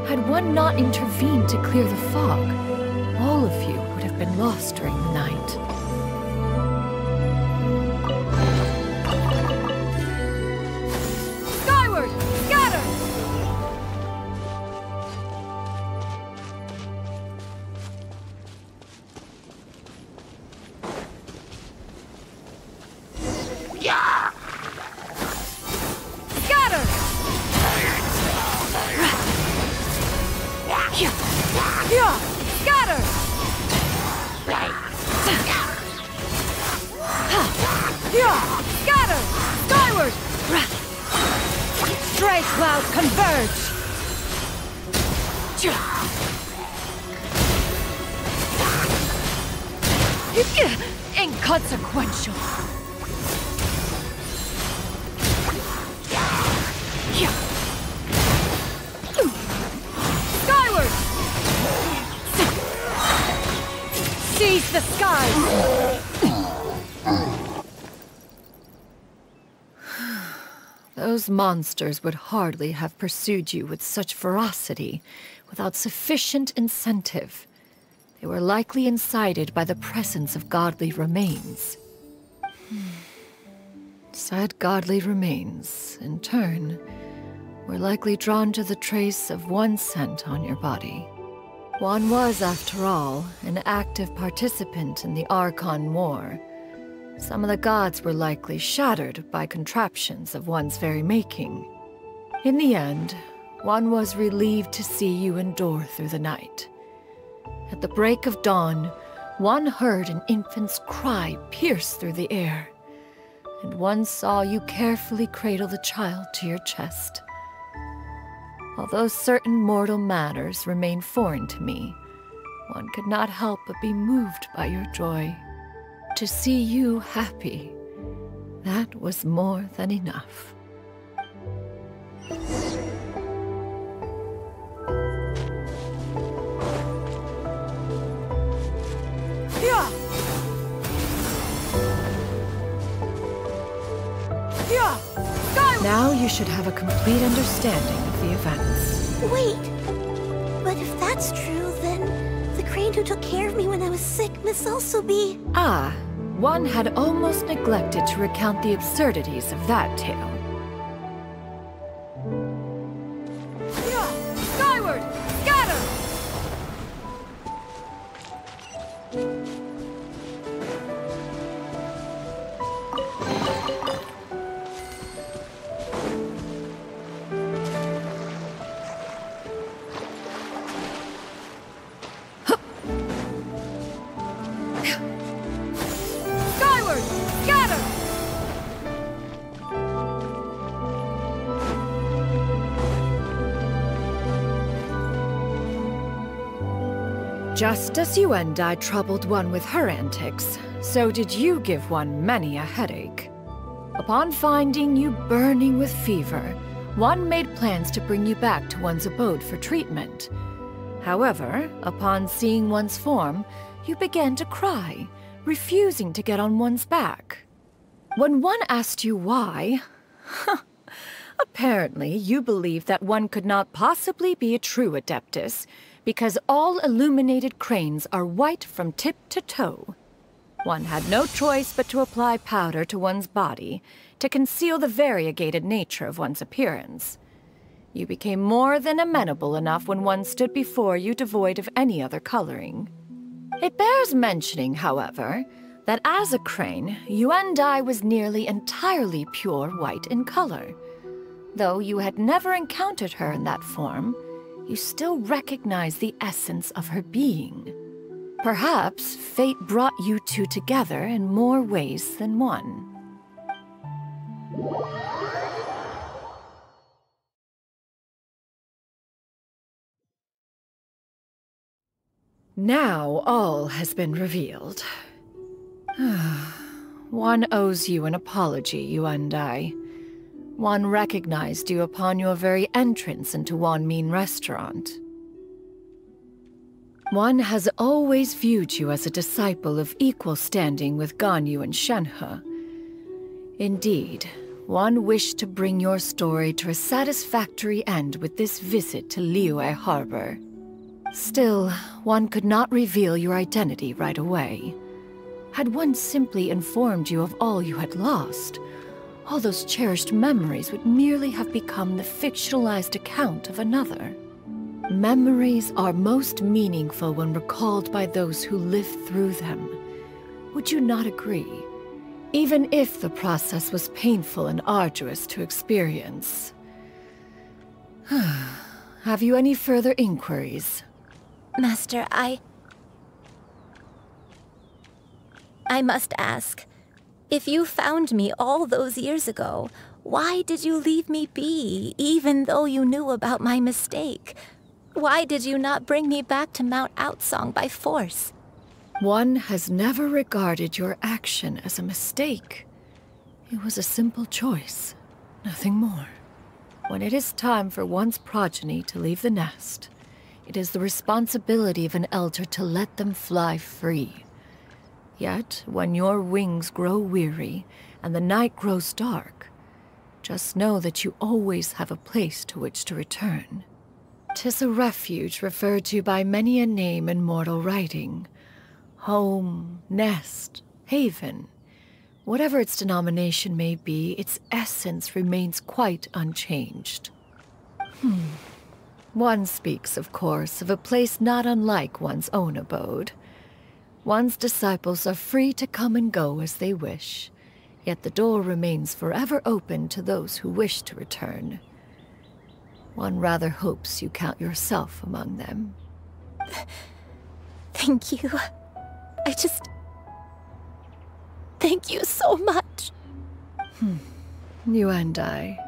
Had one not intervened to clear the fog, all of you would have been lost during the night. Skyward! Scatter! Yeah! Scatter! Yeah! Scatter! Yeah! Scatter! Skyward! Stray clouds converge! Inconsequential! Skyward! Seize the skies! Those monsters would hardly have pursued you with such ferocity without sufficient incentive. They were likely incited by the presence of godly remains. Said godly remains, in turn, were likely drawn to the trace of one scent on your body. One was, after all, an active participant in the Archon War. Some of the gods were likely shattered by contraptions of one's very making. In the end, one was relieved to see you endure through the night. At the break of dawn, one heard an infant's cry pierce through the air, and one saw you carefully cradle the child to your chest. Although certain mortal matters remain foreign to me, one could not help but be moved by your joy. To see you happy, that was more than enough. Yeah! Yeah! Skyward! Now you should have a complete understanding of the events. Wait! But if that's true, then the crane who took care of me when I was sick must also be... Ah, one had almost neglected to recount the absurdities of that tale. Yeah! Skyward! Scatter! Skyward! Scatter! Just as you and I troubled one with her antics, so did you give one many a headache. Upon finding you burning with fever, one made plans to bring you back to one's abode for treatment. However, upon seeing one's form, you began to cry, refusing to get on one's back. When one asked you why, apparently you believed that one could not possibly be a true Adeptus, because all illuminated cranes are white from tip to toe. One had no choice but to apply powder to one's body to conceal the variegated nature of one's appearance. You became more than amenable enough when one stood before you devoid of any other coloring. It bears mentioning, however, that as a crane, Yuandai was nearly entirely pure white in color. Though you had never encountered her in that form, you still recognize the essence of her being. Perhaps fate brought you two together in more ways than one. Now all has been revealed. One owes you an apology, Yuandai. One recognized you upon your very entrance into Wanmin Restaurant. One has always viewed you as a disciple of equal standing with Ganyu and Shenhe. Indeed, one wished to bring your story to a satisfactory end with this visit to Liyue Harbor. Still, one could not reveal your identity right away. Had one simply informed you of all you had lost, all those cherished memories would merely have become the fictionalized account of another. Memories are most meaningful when recalled by those who lived through them. Would you not agree? Even if the process was painful and arduous to experience. Have you any further inquiries? Master, I must ask. If you found me all those years ago, why did you leave me be, even though you knew about my mistake? Why did you not bring me back to Mount Outsong by force? One has never regarded your action as a mistake. It was a simple choice, nothing more. When it is time for one's progeny to leave the nest, it is the responsibility of an elder to let them fly free. Yet, when your wings grow weary and the night grows dark, just know that you always have a place to which to return. 'Tis a refuge referred to by many a name in mortal writing. Home, nest, haven. Whatever its denomination may be, its essence remains quite unchanged. One speaks, of course, of a place not unlike one's own abode. One's disciples are free to come and go as they wish, yet the door remains forever open to those who wish to return. One rather hopes you count yourself among them. Thank you. Thank you so much. You and I.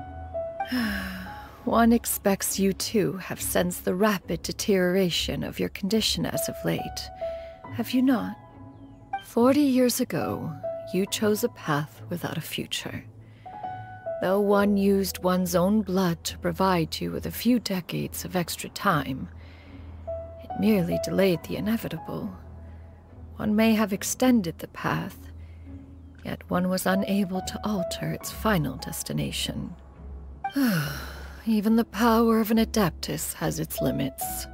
One expects you too have sensed the rapid deterioration of your condition as of late. Have you not? 40 years ago, you chose a path without a future. Though one used one's own blood to provide you with a few decades of extra time, it merely delayed the inevitable. One may have extended the path, yet one was unable to alter its final destination. Even the power of an Adeptus has its limits.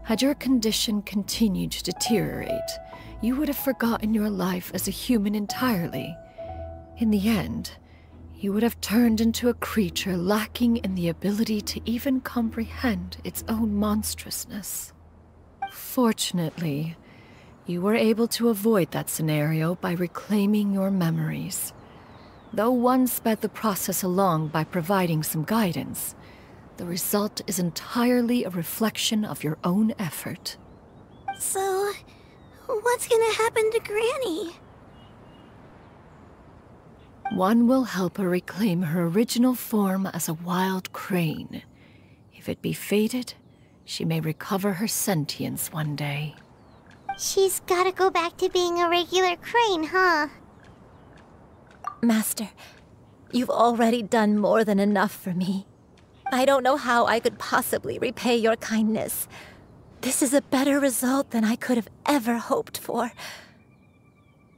Had your condition continued to deteriorate, you would have forgotten your life as a human entirely. In the end, you would have turned into a creature lacking in the ability to even comprehend its own monstrousness. Fortunately, You were able to avoid that scenario by reclaiming your memories. Though one sped the process along by providing some guidance, the result is entirely a reflection of your own effort. So, what's gonna happen to Granny? One will help her reclaim her original form as a wild crane. If it be fated, she may recover her sentience one day. She's gotta go back to being a regular crane, huh? Master, you've already done more than enough for me. I don't know how I could possibly repay your kindness. This is a better result than I could have ever hoped for.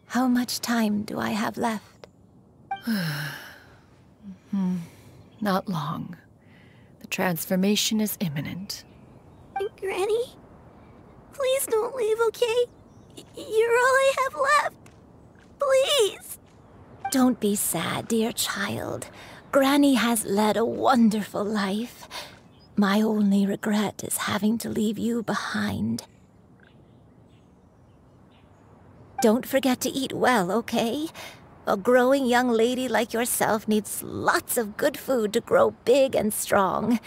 How much time do I have left? Not long. The transformation is imminent. Granny? Please don't leave, okay? You're all I have left. Please. Don't be sad, dear child. Granny has led a wonderful life. My only regret is having to leave you behind. Don't forget to eat well, okay? A growing young lady like yourself needs lots of good food to grow big and strong.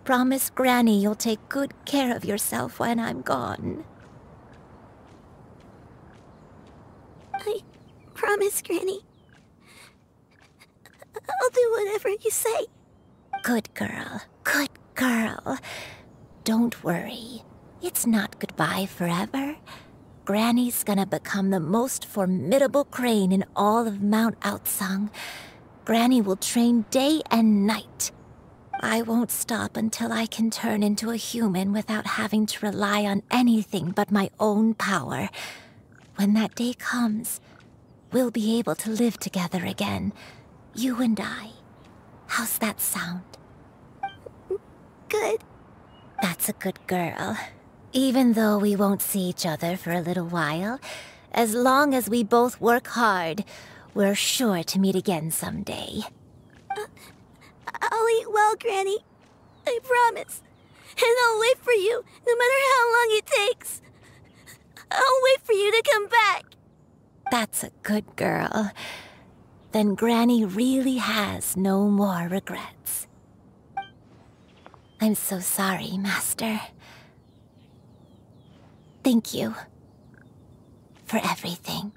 Promise Granny you'll take good care of yourself when I'm gone. I promise, Granny. I'll do whatever you say. Good girl, good girl. Don't worry. It's not goodbye forever. Granny's gonna become the most formidable crane in all of Mount Outsung. Granny will train day and night. I won't stop until I can turn into a human without having to rely on anything but my own power. When that day comes, we'll be able to live together again. You and I. How's that sound? Good. That's a good girl. Even though we won't see each other for a little while, as long as we both work hard, we're sure to meet again someday. I'll eat well, Granny. I promise. And I'll wait for you, no matter how long it takes. I'll wait for you to come back. That's a good girl. Then Granny really has no more regrets. I'm so sorry, Master. Thank you for everything.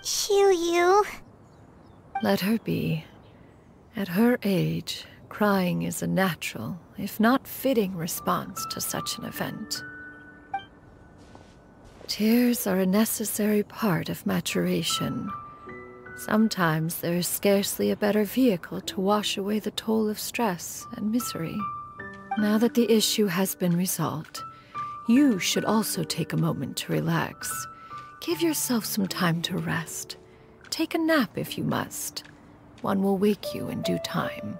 Xianyun. Let her be. At her age, crying is a natural, if not fitting, response to such an event. Tears are a necessary part of maturation. Sometimes there is scarcely a better vehicle to wash away the toll of stress and misery. Now that the issue has been resolved, you should also take a moment to relax. Give yourself some time to rest. Take a nap if you must. One will wake you in due time.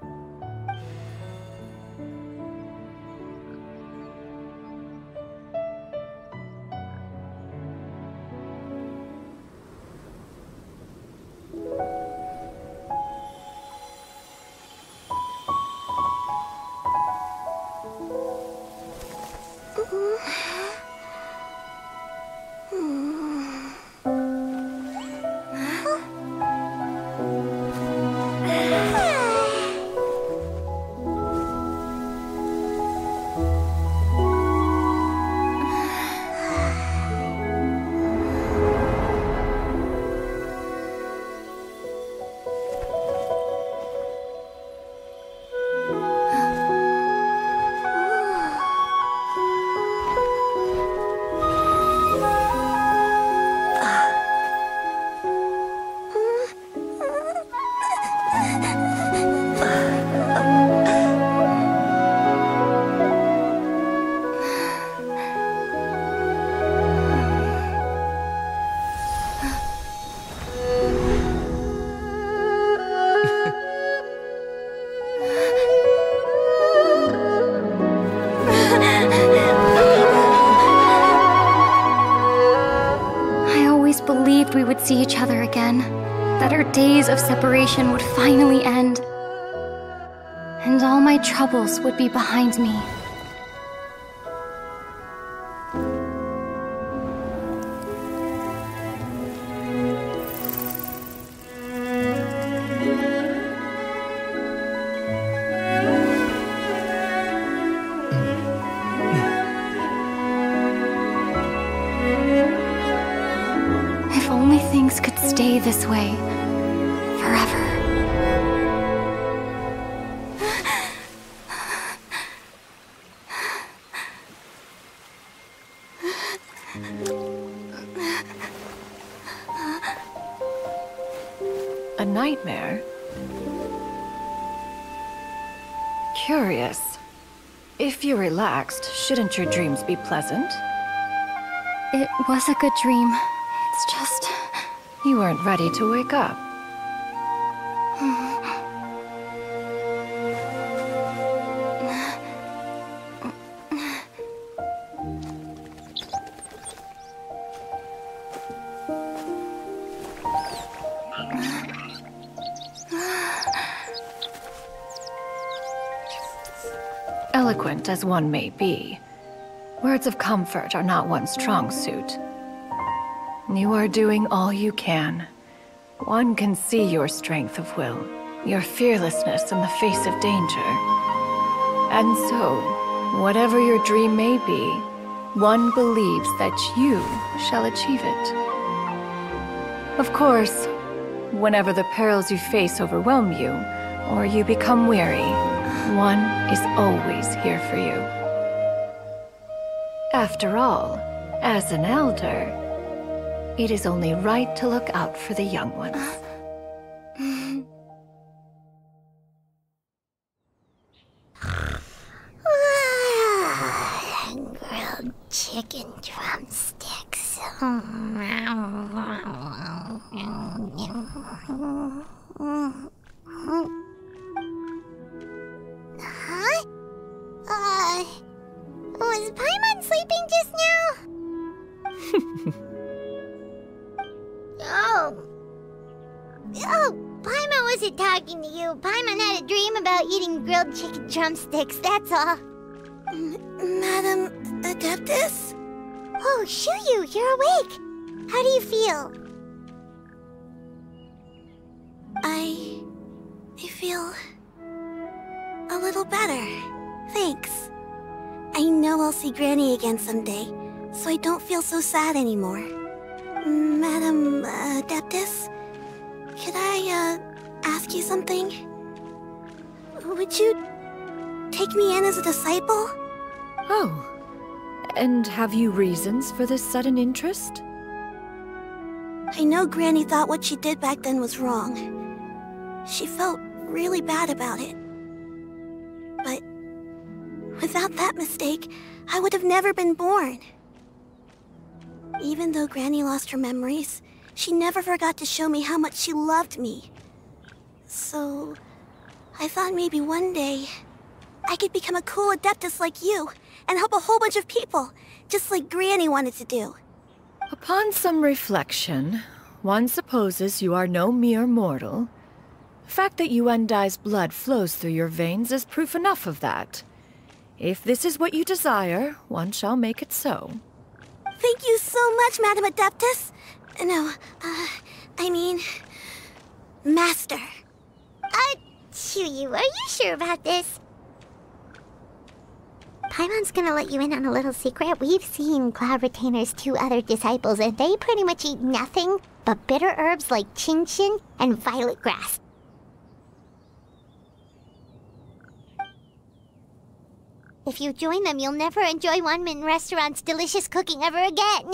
we would see each other again, that our days of separation would finally end, and all my troubles would be behind me. If only things could stay this way forever. A nightmare? Curious. If you're relaxed, shouldn't your dreams be pleasant? It was a good dream. It's just... You weren't ready to wake up. Eloquent as one may be, words of comfort are not one's strong suit. You are doing all you can. One can see your strength of will, your fearlessness in the face of danger. And so, whatever your dream may be, one believes that you shall achieve it. Of course, whenever the perils you face overwhelm you, or you become weary, one is always here for you. After all, as an elder, it is only right to look out for the young ones. Grilled chicken drumsticks. Huh? Was Paimon sleeping just now? Oh, Paimon wasn't talking to you. Paimon had a dream about eating grilled chicken drumsticks, that's all. Madam Adeptus? Oh, Xianyun, you're awake. How do you feel? I feel a little better. Thanks. I know I'll see Granny again someday, so I don't feel so sad anymore. Madam Adeptus, could I ask you something? Would you take me in as a disciple? Oh, and have you reasons for this sudden interest? I know Granny thought what she did back then was wrong. She felt really bad about it. But without that mistake, I would have never been born. Even though Granny lost her memories, she never forgot to show me how much she loved me. So, I thought maybe one day I could become a cool Adeptus like you and help a whole bunch of people, just like Granny wanted to do. Upon some reflection, one supposes you are no mere mortal. The fact that Yuendai's blood flows through your veins is proof enough of that. If this is what you desire, one shall make it so. Thank you so much, Madam Adeptus. No, I mean... Master. Xianyun, are you sure about this? Paimon's gonna let you in on a little secret. We've seen Cloud Retainer's 2 other disciples, and they pretty much eat nothing but bitter herbs like chin-chin and violet grass. If you join them, you'll never enjoy Wanmin Restaurant's delicious cooking ever again.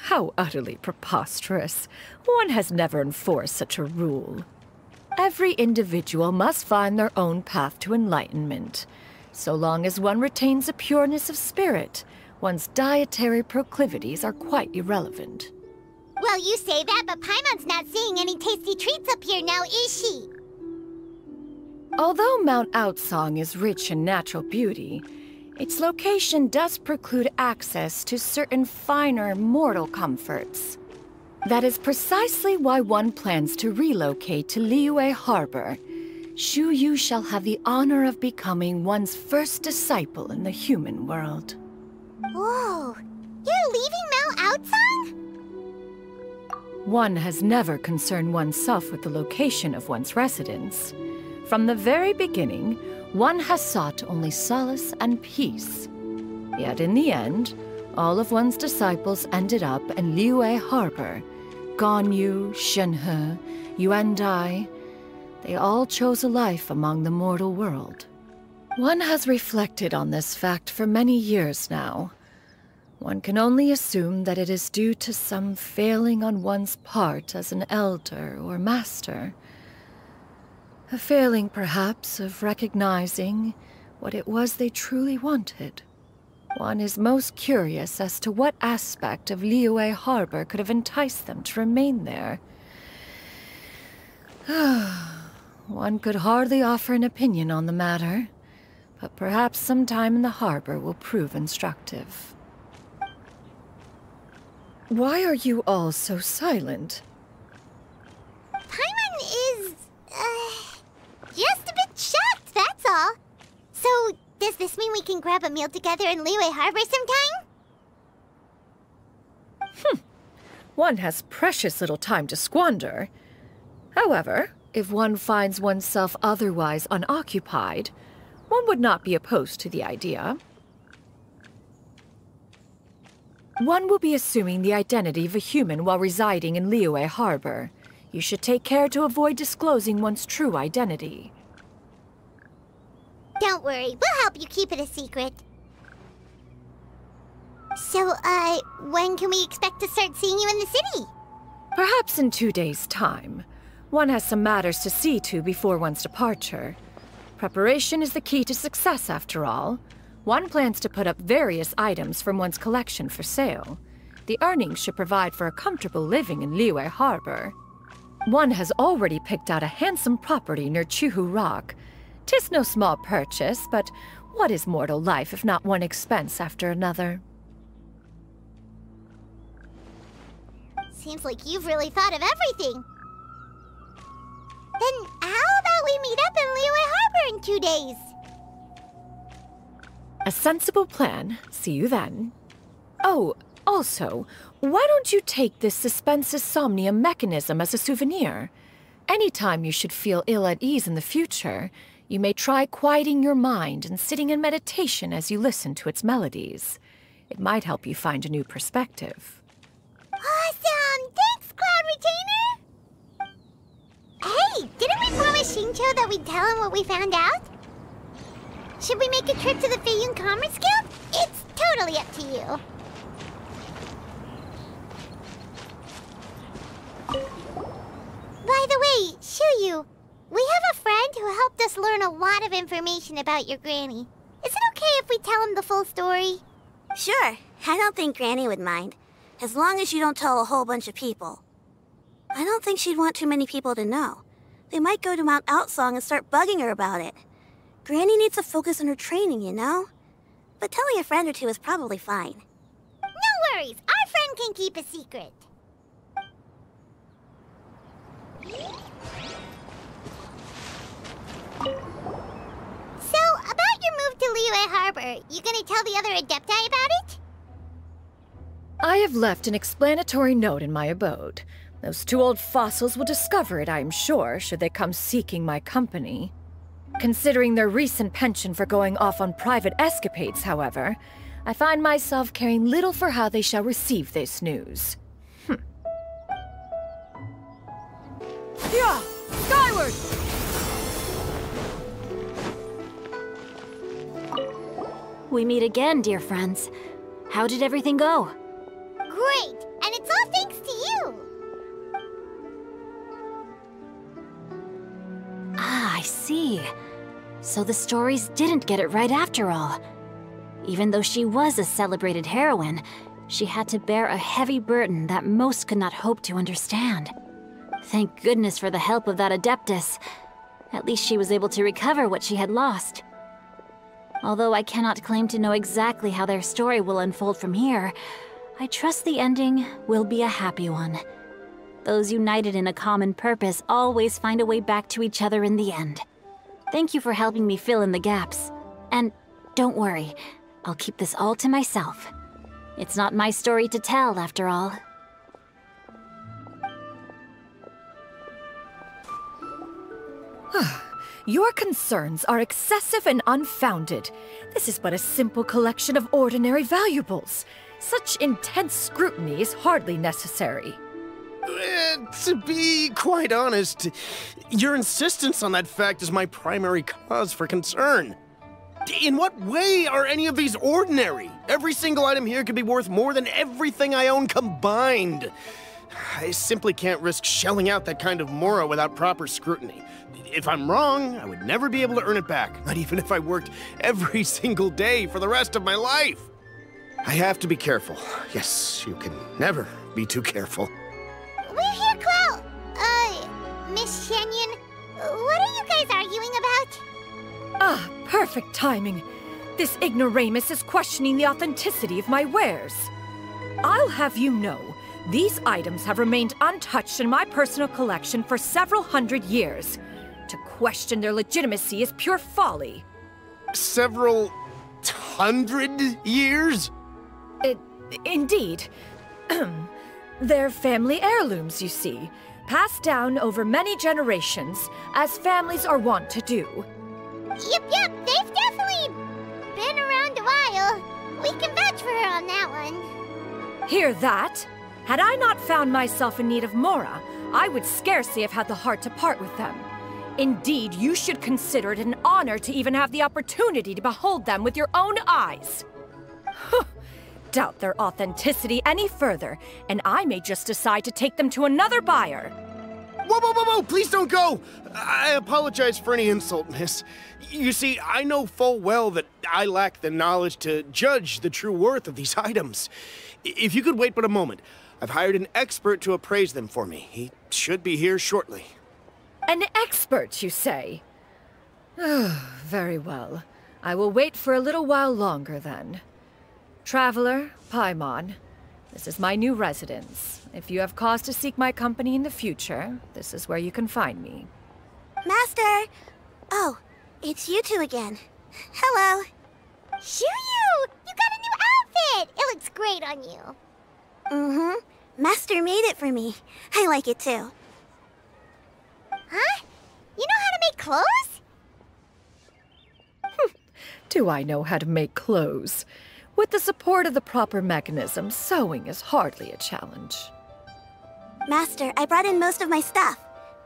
How utterly preposterous. One has never enforced such a rule. Every individual must find their own path to enlightenment. So long as one retains a pureness of spirit, one's dietary proclivities are quite irrelevant. Well, you say that, but Paimon's not seeing any tasty treats up here now, is she? Although Mount Outsong is rich in natural beauty, Its location does preclude access to certain finer mortal comforts. That is precisely why one plans to relocate to Liyue Harbor. Xianyun shall have the honor of becoming one's first disciple in the human world. Whoa! You're leaving Mount Outsang? One has never concerned oneself with the location of one's residence. From the very beginning, one has sought only solace and peace. Yet in the end, all of one's disciples ended up in Liyue Harbor. Ganyu, Shenhe, Yuandai, they all chose a life among the mortal world. One has reflected on this fact for many years now. One can only assume that it is due to some failing on one's part as an elder or master. A failing, perhaps, of recognizing what it was they truly wanted. One is most curious as to what aspect of Liyue Harbor could have enticed them to remain there. One could hardly offer an opinion on the matter, but perhaps some time in the harbor will prove instructive. Why are you all so silent? Paimon is, just a bit shocked, that's all. So, does this mean we can grab a meal together in Liyue Harbor sometime? One has precious little time to squander. However, if one finds oneself otherwise unoccupied, one would not be opposed to the idea. One will be assuming the identity of a human while residing in Liyue Harbor. You should take care to avoid disclosing one's true identity. Don't worry, we'll help you keep it a secret. So, when can we expect to start seeing you in the city? Perhaps in 2 days' time. One has some matters to see to before one's departure. Preparation is the key to success, after all. One plans to put up various items from one's collection for sale. The earnings should provide for a comfortable living in Liyue Harbor. One has already picked out a handsome property near Chuhu Rock. 'Tis no small purchase, but what is mortal life if not one expense after another? Seems like you've really thought of everything. Then how about we meet up in Liyue Harbor in 2 days? A sensible plan. See you then. Oh, also, why don't you take this suspense insomnia mechanism as a souvenir? Anytime you should feel ill at ease in the future, you may try quieting your mind and sitting in meditation as you listen to its melodies. It might help you find a new perspective. Awesome! Thanks, Cloud Retainer! Hey, didn't we promise Xingqiu that we'd tell him what we found out? Should we make a trip to the Feiyun Commerce Guild? It's totally up to you. By the way, Xianyun, we have a friend who helped us learn a lot of information about your granny. Is it okay if we tell him the full story? Sure, I don't think Granny would mind. As long as you don't tell a whole bunch of people. I don't think she'd want too many people to know. They might go to Mount Outsang and start bugging her about it. Granny needs to focus on her training, you know? But telling a friend or two is probably fine. No worries, our friend can keep a secret. So, about your move to Liyue Harbor, you gonna tell the other Adepti about it? I have left an explanatory note in my abode. Those 2 old fossils will discover it, I am sure, should they come seeking my company. Considering their recent penchant for going off on private escapades, however, I find myself caring little for how they shall receive this news. Yeah! Skyward! We meet again, dear friends. How did everything go? Great! And it's all thanks to you! Ah, I see. So the stories didn't get it right after all. Even though she was a celebrated heroine, she had to bear a heavy burden that most could not hope to understand. Thank goodness for the help of that Adeptus. At least she was able to recover what she had lost. Although I cannot claim to know exactly how their story will unfold from here, I trust the ending will be a happy one. Those united in a common purpose always find a way back to each other in the end. Thank you for helping me fill in the gaps. And don't worry, I'll keep this all to myself. It's not my story to tell, after all. Your concerns are excessive and unfounded. This is but a simple collection of ordinary valuables. Such intense scrutiny is hardly necessary. To be quite honest, your insistence on that fact is my primary cause for concern. In what way are any of these ordinary? Every single item here could be worth more than everything I own combined. I simply can't risk shelling out that kind of mora without proper scrutiny. If I'm wrong, I would never be able to earn it back, not even if I worked every single day for the rest of my life. I have to be careful. Yes, you can never be too careful. We're here, Clo! Miss Xianyun, what are you guys arguing about? Ah, perfect timing. This ignoramus is questioning the authenticity of my wares. I'll have you know, these items have remained untouched in my personal collection for several hundred years. To question their legitimacy is pure folly. Several hundred years? Indeed. They're family heirlooms, you see, passed down over many generations, as families are wont to do. Yep, they've definitely been around a while. We can vouch for her on that one. Hear that? Had I not found myself in need of mora, I would scarcely have had the heart to part with them. Indeed, you should consider it an honor to even have the opportunity to behold them with your own eyes. Doubt their authenticity any further, and I may just decide to take them to another buyer. Whoa, please don't go! I apologize for any insult, miss. You see, I know full well that I lack the knowledge to judge the true worth of these items. If you could wait but a moment, I've hired an expert to appraise them for me. He should be here shortly. An expert, you say? Very well. I will wait for a little while longer, then. Traveler, Paimon, this is my new residence. If you have cause to seek my company in the future, this is where you can find me. Master! Oh, it's you two again. Hello. Xianyun! You got a new outfit! It looks great on you. Mm-hmm. Master made it for me. I like it too. Huh? You know how to make clothes? Do I know how to make clothes? With the support of the proper mechanism, sewing is hardly a challenge. Master, I brought in most of my stuff.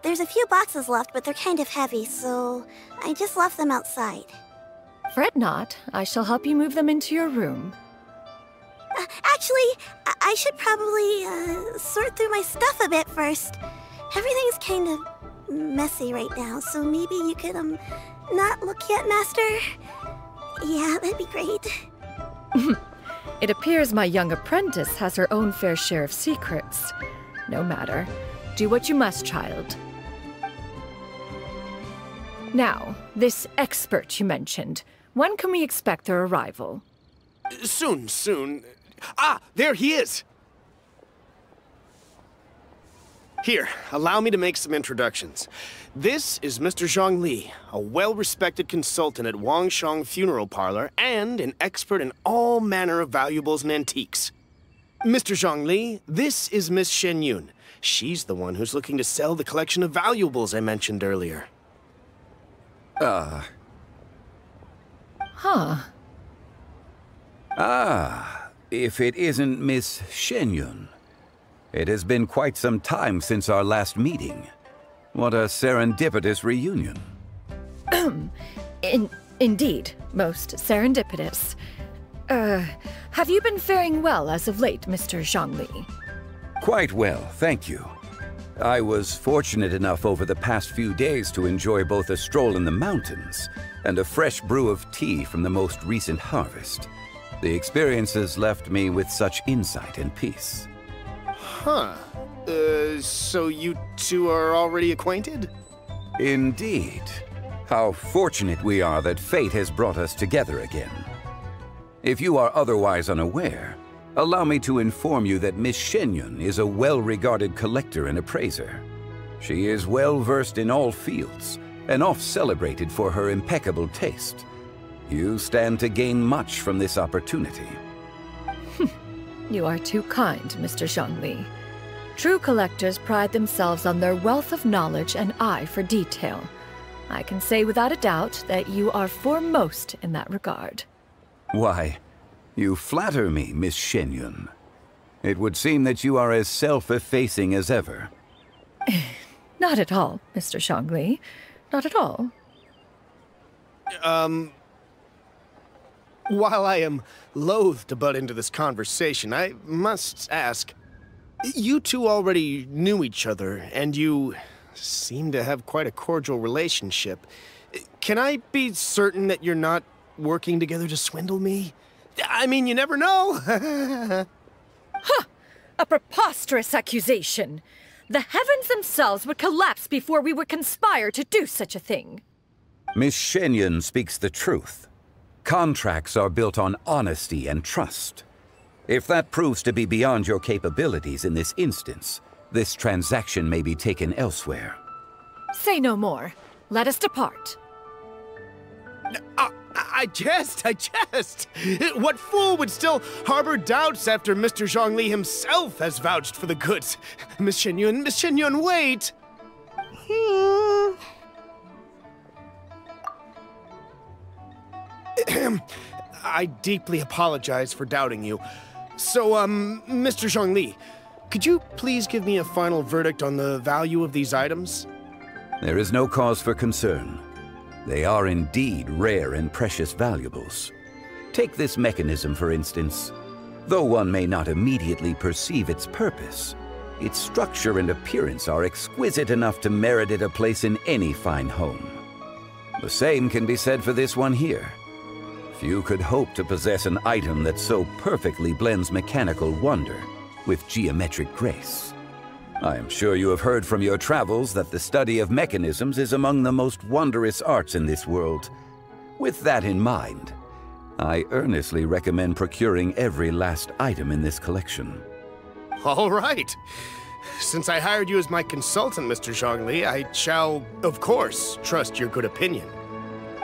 There's a few boxes left, but they're kind of heavy, so I just left them outside. Fret not. I shall help you move them into your room. Actually, I should probably sort through my stuff a bit first. Everything's kind of messy right now, so maybe you could, not look yet, Master? Yeah, that'd be great. It appears my young apprentice has her own fair share of secrets. No matter. Do what you must, child. Now, this expert you mentioned. When can we expect their arrival? Soon. Ah, there he is! Here, allow me to make some introductions. This is Mr. Zhongli, a well-respected consultant at Wangshang Funeral Parlor and an expert in all manner of valuables and antiques. Mr. Zhongli, this is Miss Xianyun. She's the one who's looking to sell the collection of valuables I mentioned earlier. Huh. Ah, if it isn't Miss Xianyun. It has been quite some time since our last meeting. What a serendipitous reunion. Indeed, most serendipitous. Have you been faring well as of late, Mr. Zhongli? Quite well, thank you. I was fortunate enough over the past few days to enjoy both a stroll in the mountains and a fresh brew of tea from the most recent harvest. The experiences left me with such insight and peace. Huh. So you two are already acquainted? Indeed. How fortunate we are that fate has brought us together again. If you are otherwise unaware, allow me to inform you that Miss Xianyun is a well-regarded collector and appraiser. She is well-versed in all fields, and oft-celebrated for her impeccable taste. You stand to gain much from this opportunity. You are too kind, Mr. Zhongli. True collectors pride themselves on their wealth of knowledge and eye for detail. I can say without a doubt that you are foremost in that regard. Why, you flatter me, Miss Xianyun. It would seem that you are as self-effacing as ever. Not at all, Mr. Zhongli. Not at all. While I am loath to butt into this conversation, I must ask, you two already knew each other, and you seem to have quite a cordial relationship. Can I be certain that you're not working together to swindle me? I mean, you never know. Huh! A preposterous accusation. The heavens themselves would collapse before we would conspire to do such a thing. Miss Xianyun speaks the truth. Contracts are built on honesty and trust. If that proves to be beyond your capabilities in this instance, this transaction may be taken elsewhere. Say no more. Let us depart. I jest. What fool would still harbor doubts after Mr. Zhongli himself has vouched for the goods? Miss Xianyun, wait! I deeply apologize for doubting you. So, Mr. Zhongli, could you please give me a final verdict on the value of these items? There is no cause for concern. They are indeed rare and precious valuables. Take this mechanism, for instance. Though one may not immediately perceive its purpose, its structure and appearance are exquisite enough to merit it a place in any fine home. The same can be said for this one here. Few could hope to possess an item that so perfectly blends mechanical wonder with geometric grace. I am sure you have heard from your travels that the study of mechanisms is among the most wondrous arts in this world. With that in mind, I earnestly recommend procuring every last item in this collection. All right. Since I hired you as my consultant, Mr. Zhongli, I shall, of course, trust your good opinion.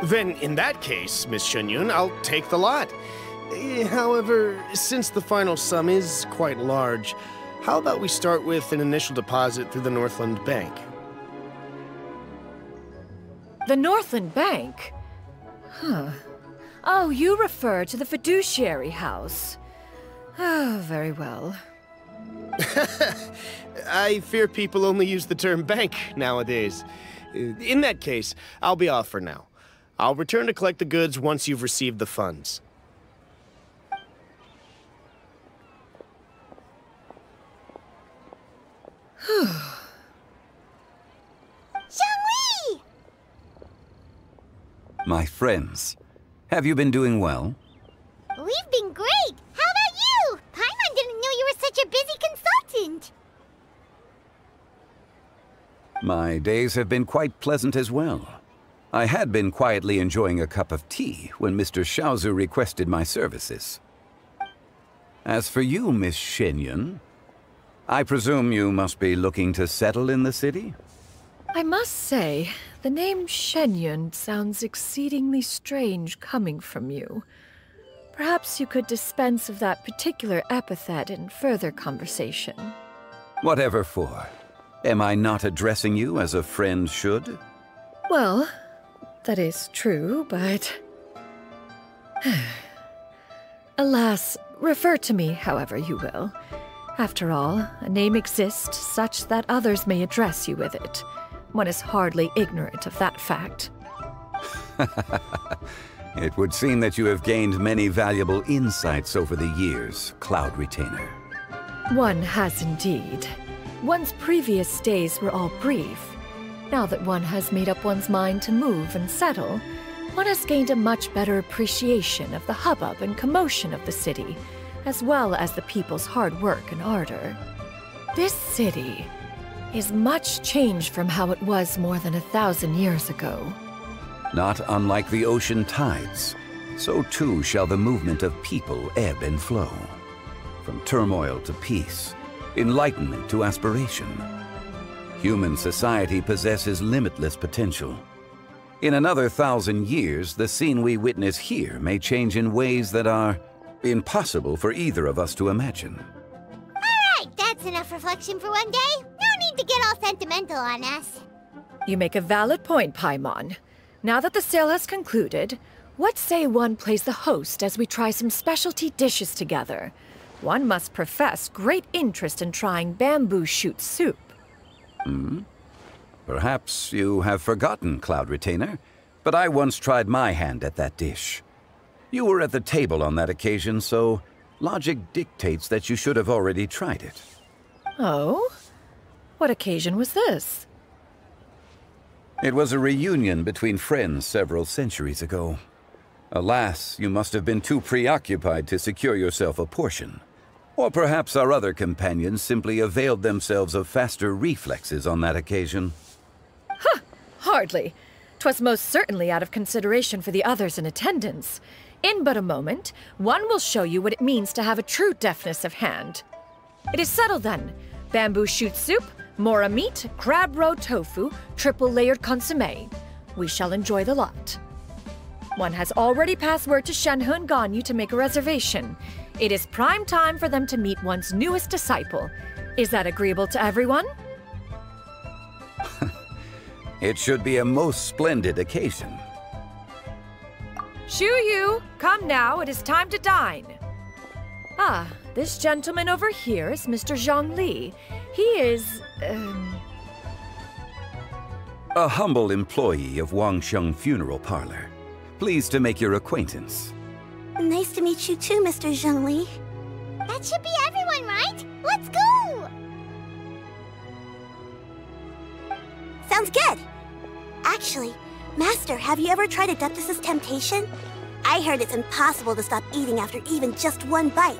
Then, in that case, Miss Xianyun, I'll take the lot. However, since the final sum is quite large, how about we start with an initial deposit through the Northland Bank? The Northland Bank? Huh. Oh, you refer to the fiduciary house. Oh, very well. I fear people only use the term bank nowadays. In that case, I'll be off for now. I'll return to collect the goods once you've received the funds. Zhongli! My friends, have you been doing well? We've been great! How about you? Paimon didn't know you were such a busy consultant! My days have been quite pleasant as well. I had been quietly enjoying a cup of tea when Mr. Xiaozu requested my services. As for you, Miss Xianyun, I presume you must be looking to settle in the city? I must say, the name Xianyun sounds exceedingly strange coming from you. Perhaps you could dispense of that particular epithet in further conversation. Whatever for. Am I not addressing you as a friend should? Well, that is true, but... Alas, refer to me however you will. After all, a name exists such that others may address you with it. One is hardly ignorant of that fact. It would seem that you have gained many valuable insights over the years, Cloud Retainer. One has indeed. One's previous days were all brief. Now that one has made up one's mind to move and settle, one has gained a much better appreciation of the hubbub and commotion of the city, as well as the people's hard work and ardor. This city is much changed from how it was more than 1,000 years ago. Not unlike the ocean tides, so too shall the movement of people ebb and flow. From turmoil to peace, enlightenment to aspiration. Human society possesses limitless potential. In another 1,000 years, the scene we witness here may change in ways that are impossible for either of us to imagine. Alright, that's enough reflection for one day. No need to get all sentimental on us. You make a valid point, Paimon. Now that the sale has concluded, what say one plays the host as we try some specialty dishes together? One must profess great interest in trying bamboo shoot soup. Perhaps you have forgotten, Cloud Retainer, but I once tried my hand at that dish. You were at the table on that occasion, so logic dictates that you should have already tried it. Oh? What occasion was this? It was a reunion between friends several centuries ago. Alas, you must have been too preoccupied to secure yourself a portion. Or perhaps our other companions simply availed themselves of faster reflexes on that occasion. Huh! Hardly. 'Twas most certainly out of consideration for the others in attendance. In but a moment, one will show you what it means to have a true deftness of hand. It is settled then. Bamboo shoot soup, mora meat, crab roe tofu, triple-layered consommé. We shall enjoy the lot. One has already passed word to Xianyun and Ganyu to make a reservation. It is prime time for them to meet one's newest disciple. Is that agreeable to everyone? It should be a most splendid occasion. Shu Yu, come now, it is time to dine. Ah, this gentleman over here is Mr. Zhang Li. He is, A humble employee of Wangsheng Funeral Parlor. Pleased to make your acquaintance. Nice to meet you too, Mr. Zhengli. That should be everyone, right? Let's go! Sounds good! Actually, Master, have you ever tried Adeptus' temptation? I heard it's impossible to stop eating after even just one bite.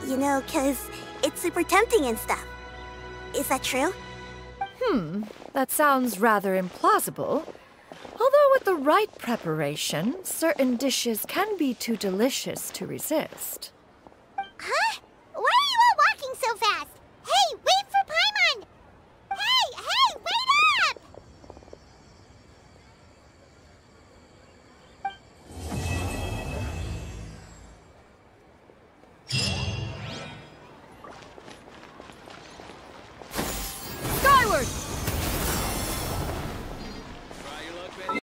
You know, 'cause it's super tempting and stuff. Is that true? That sounds rather implausible. Although with the right preparation, certain dishes can be too delicious to resist.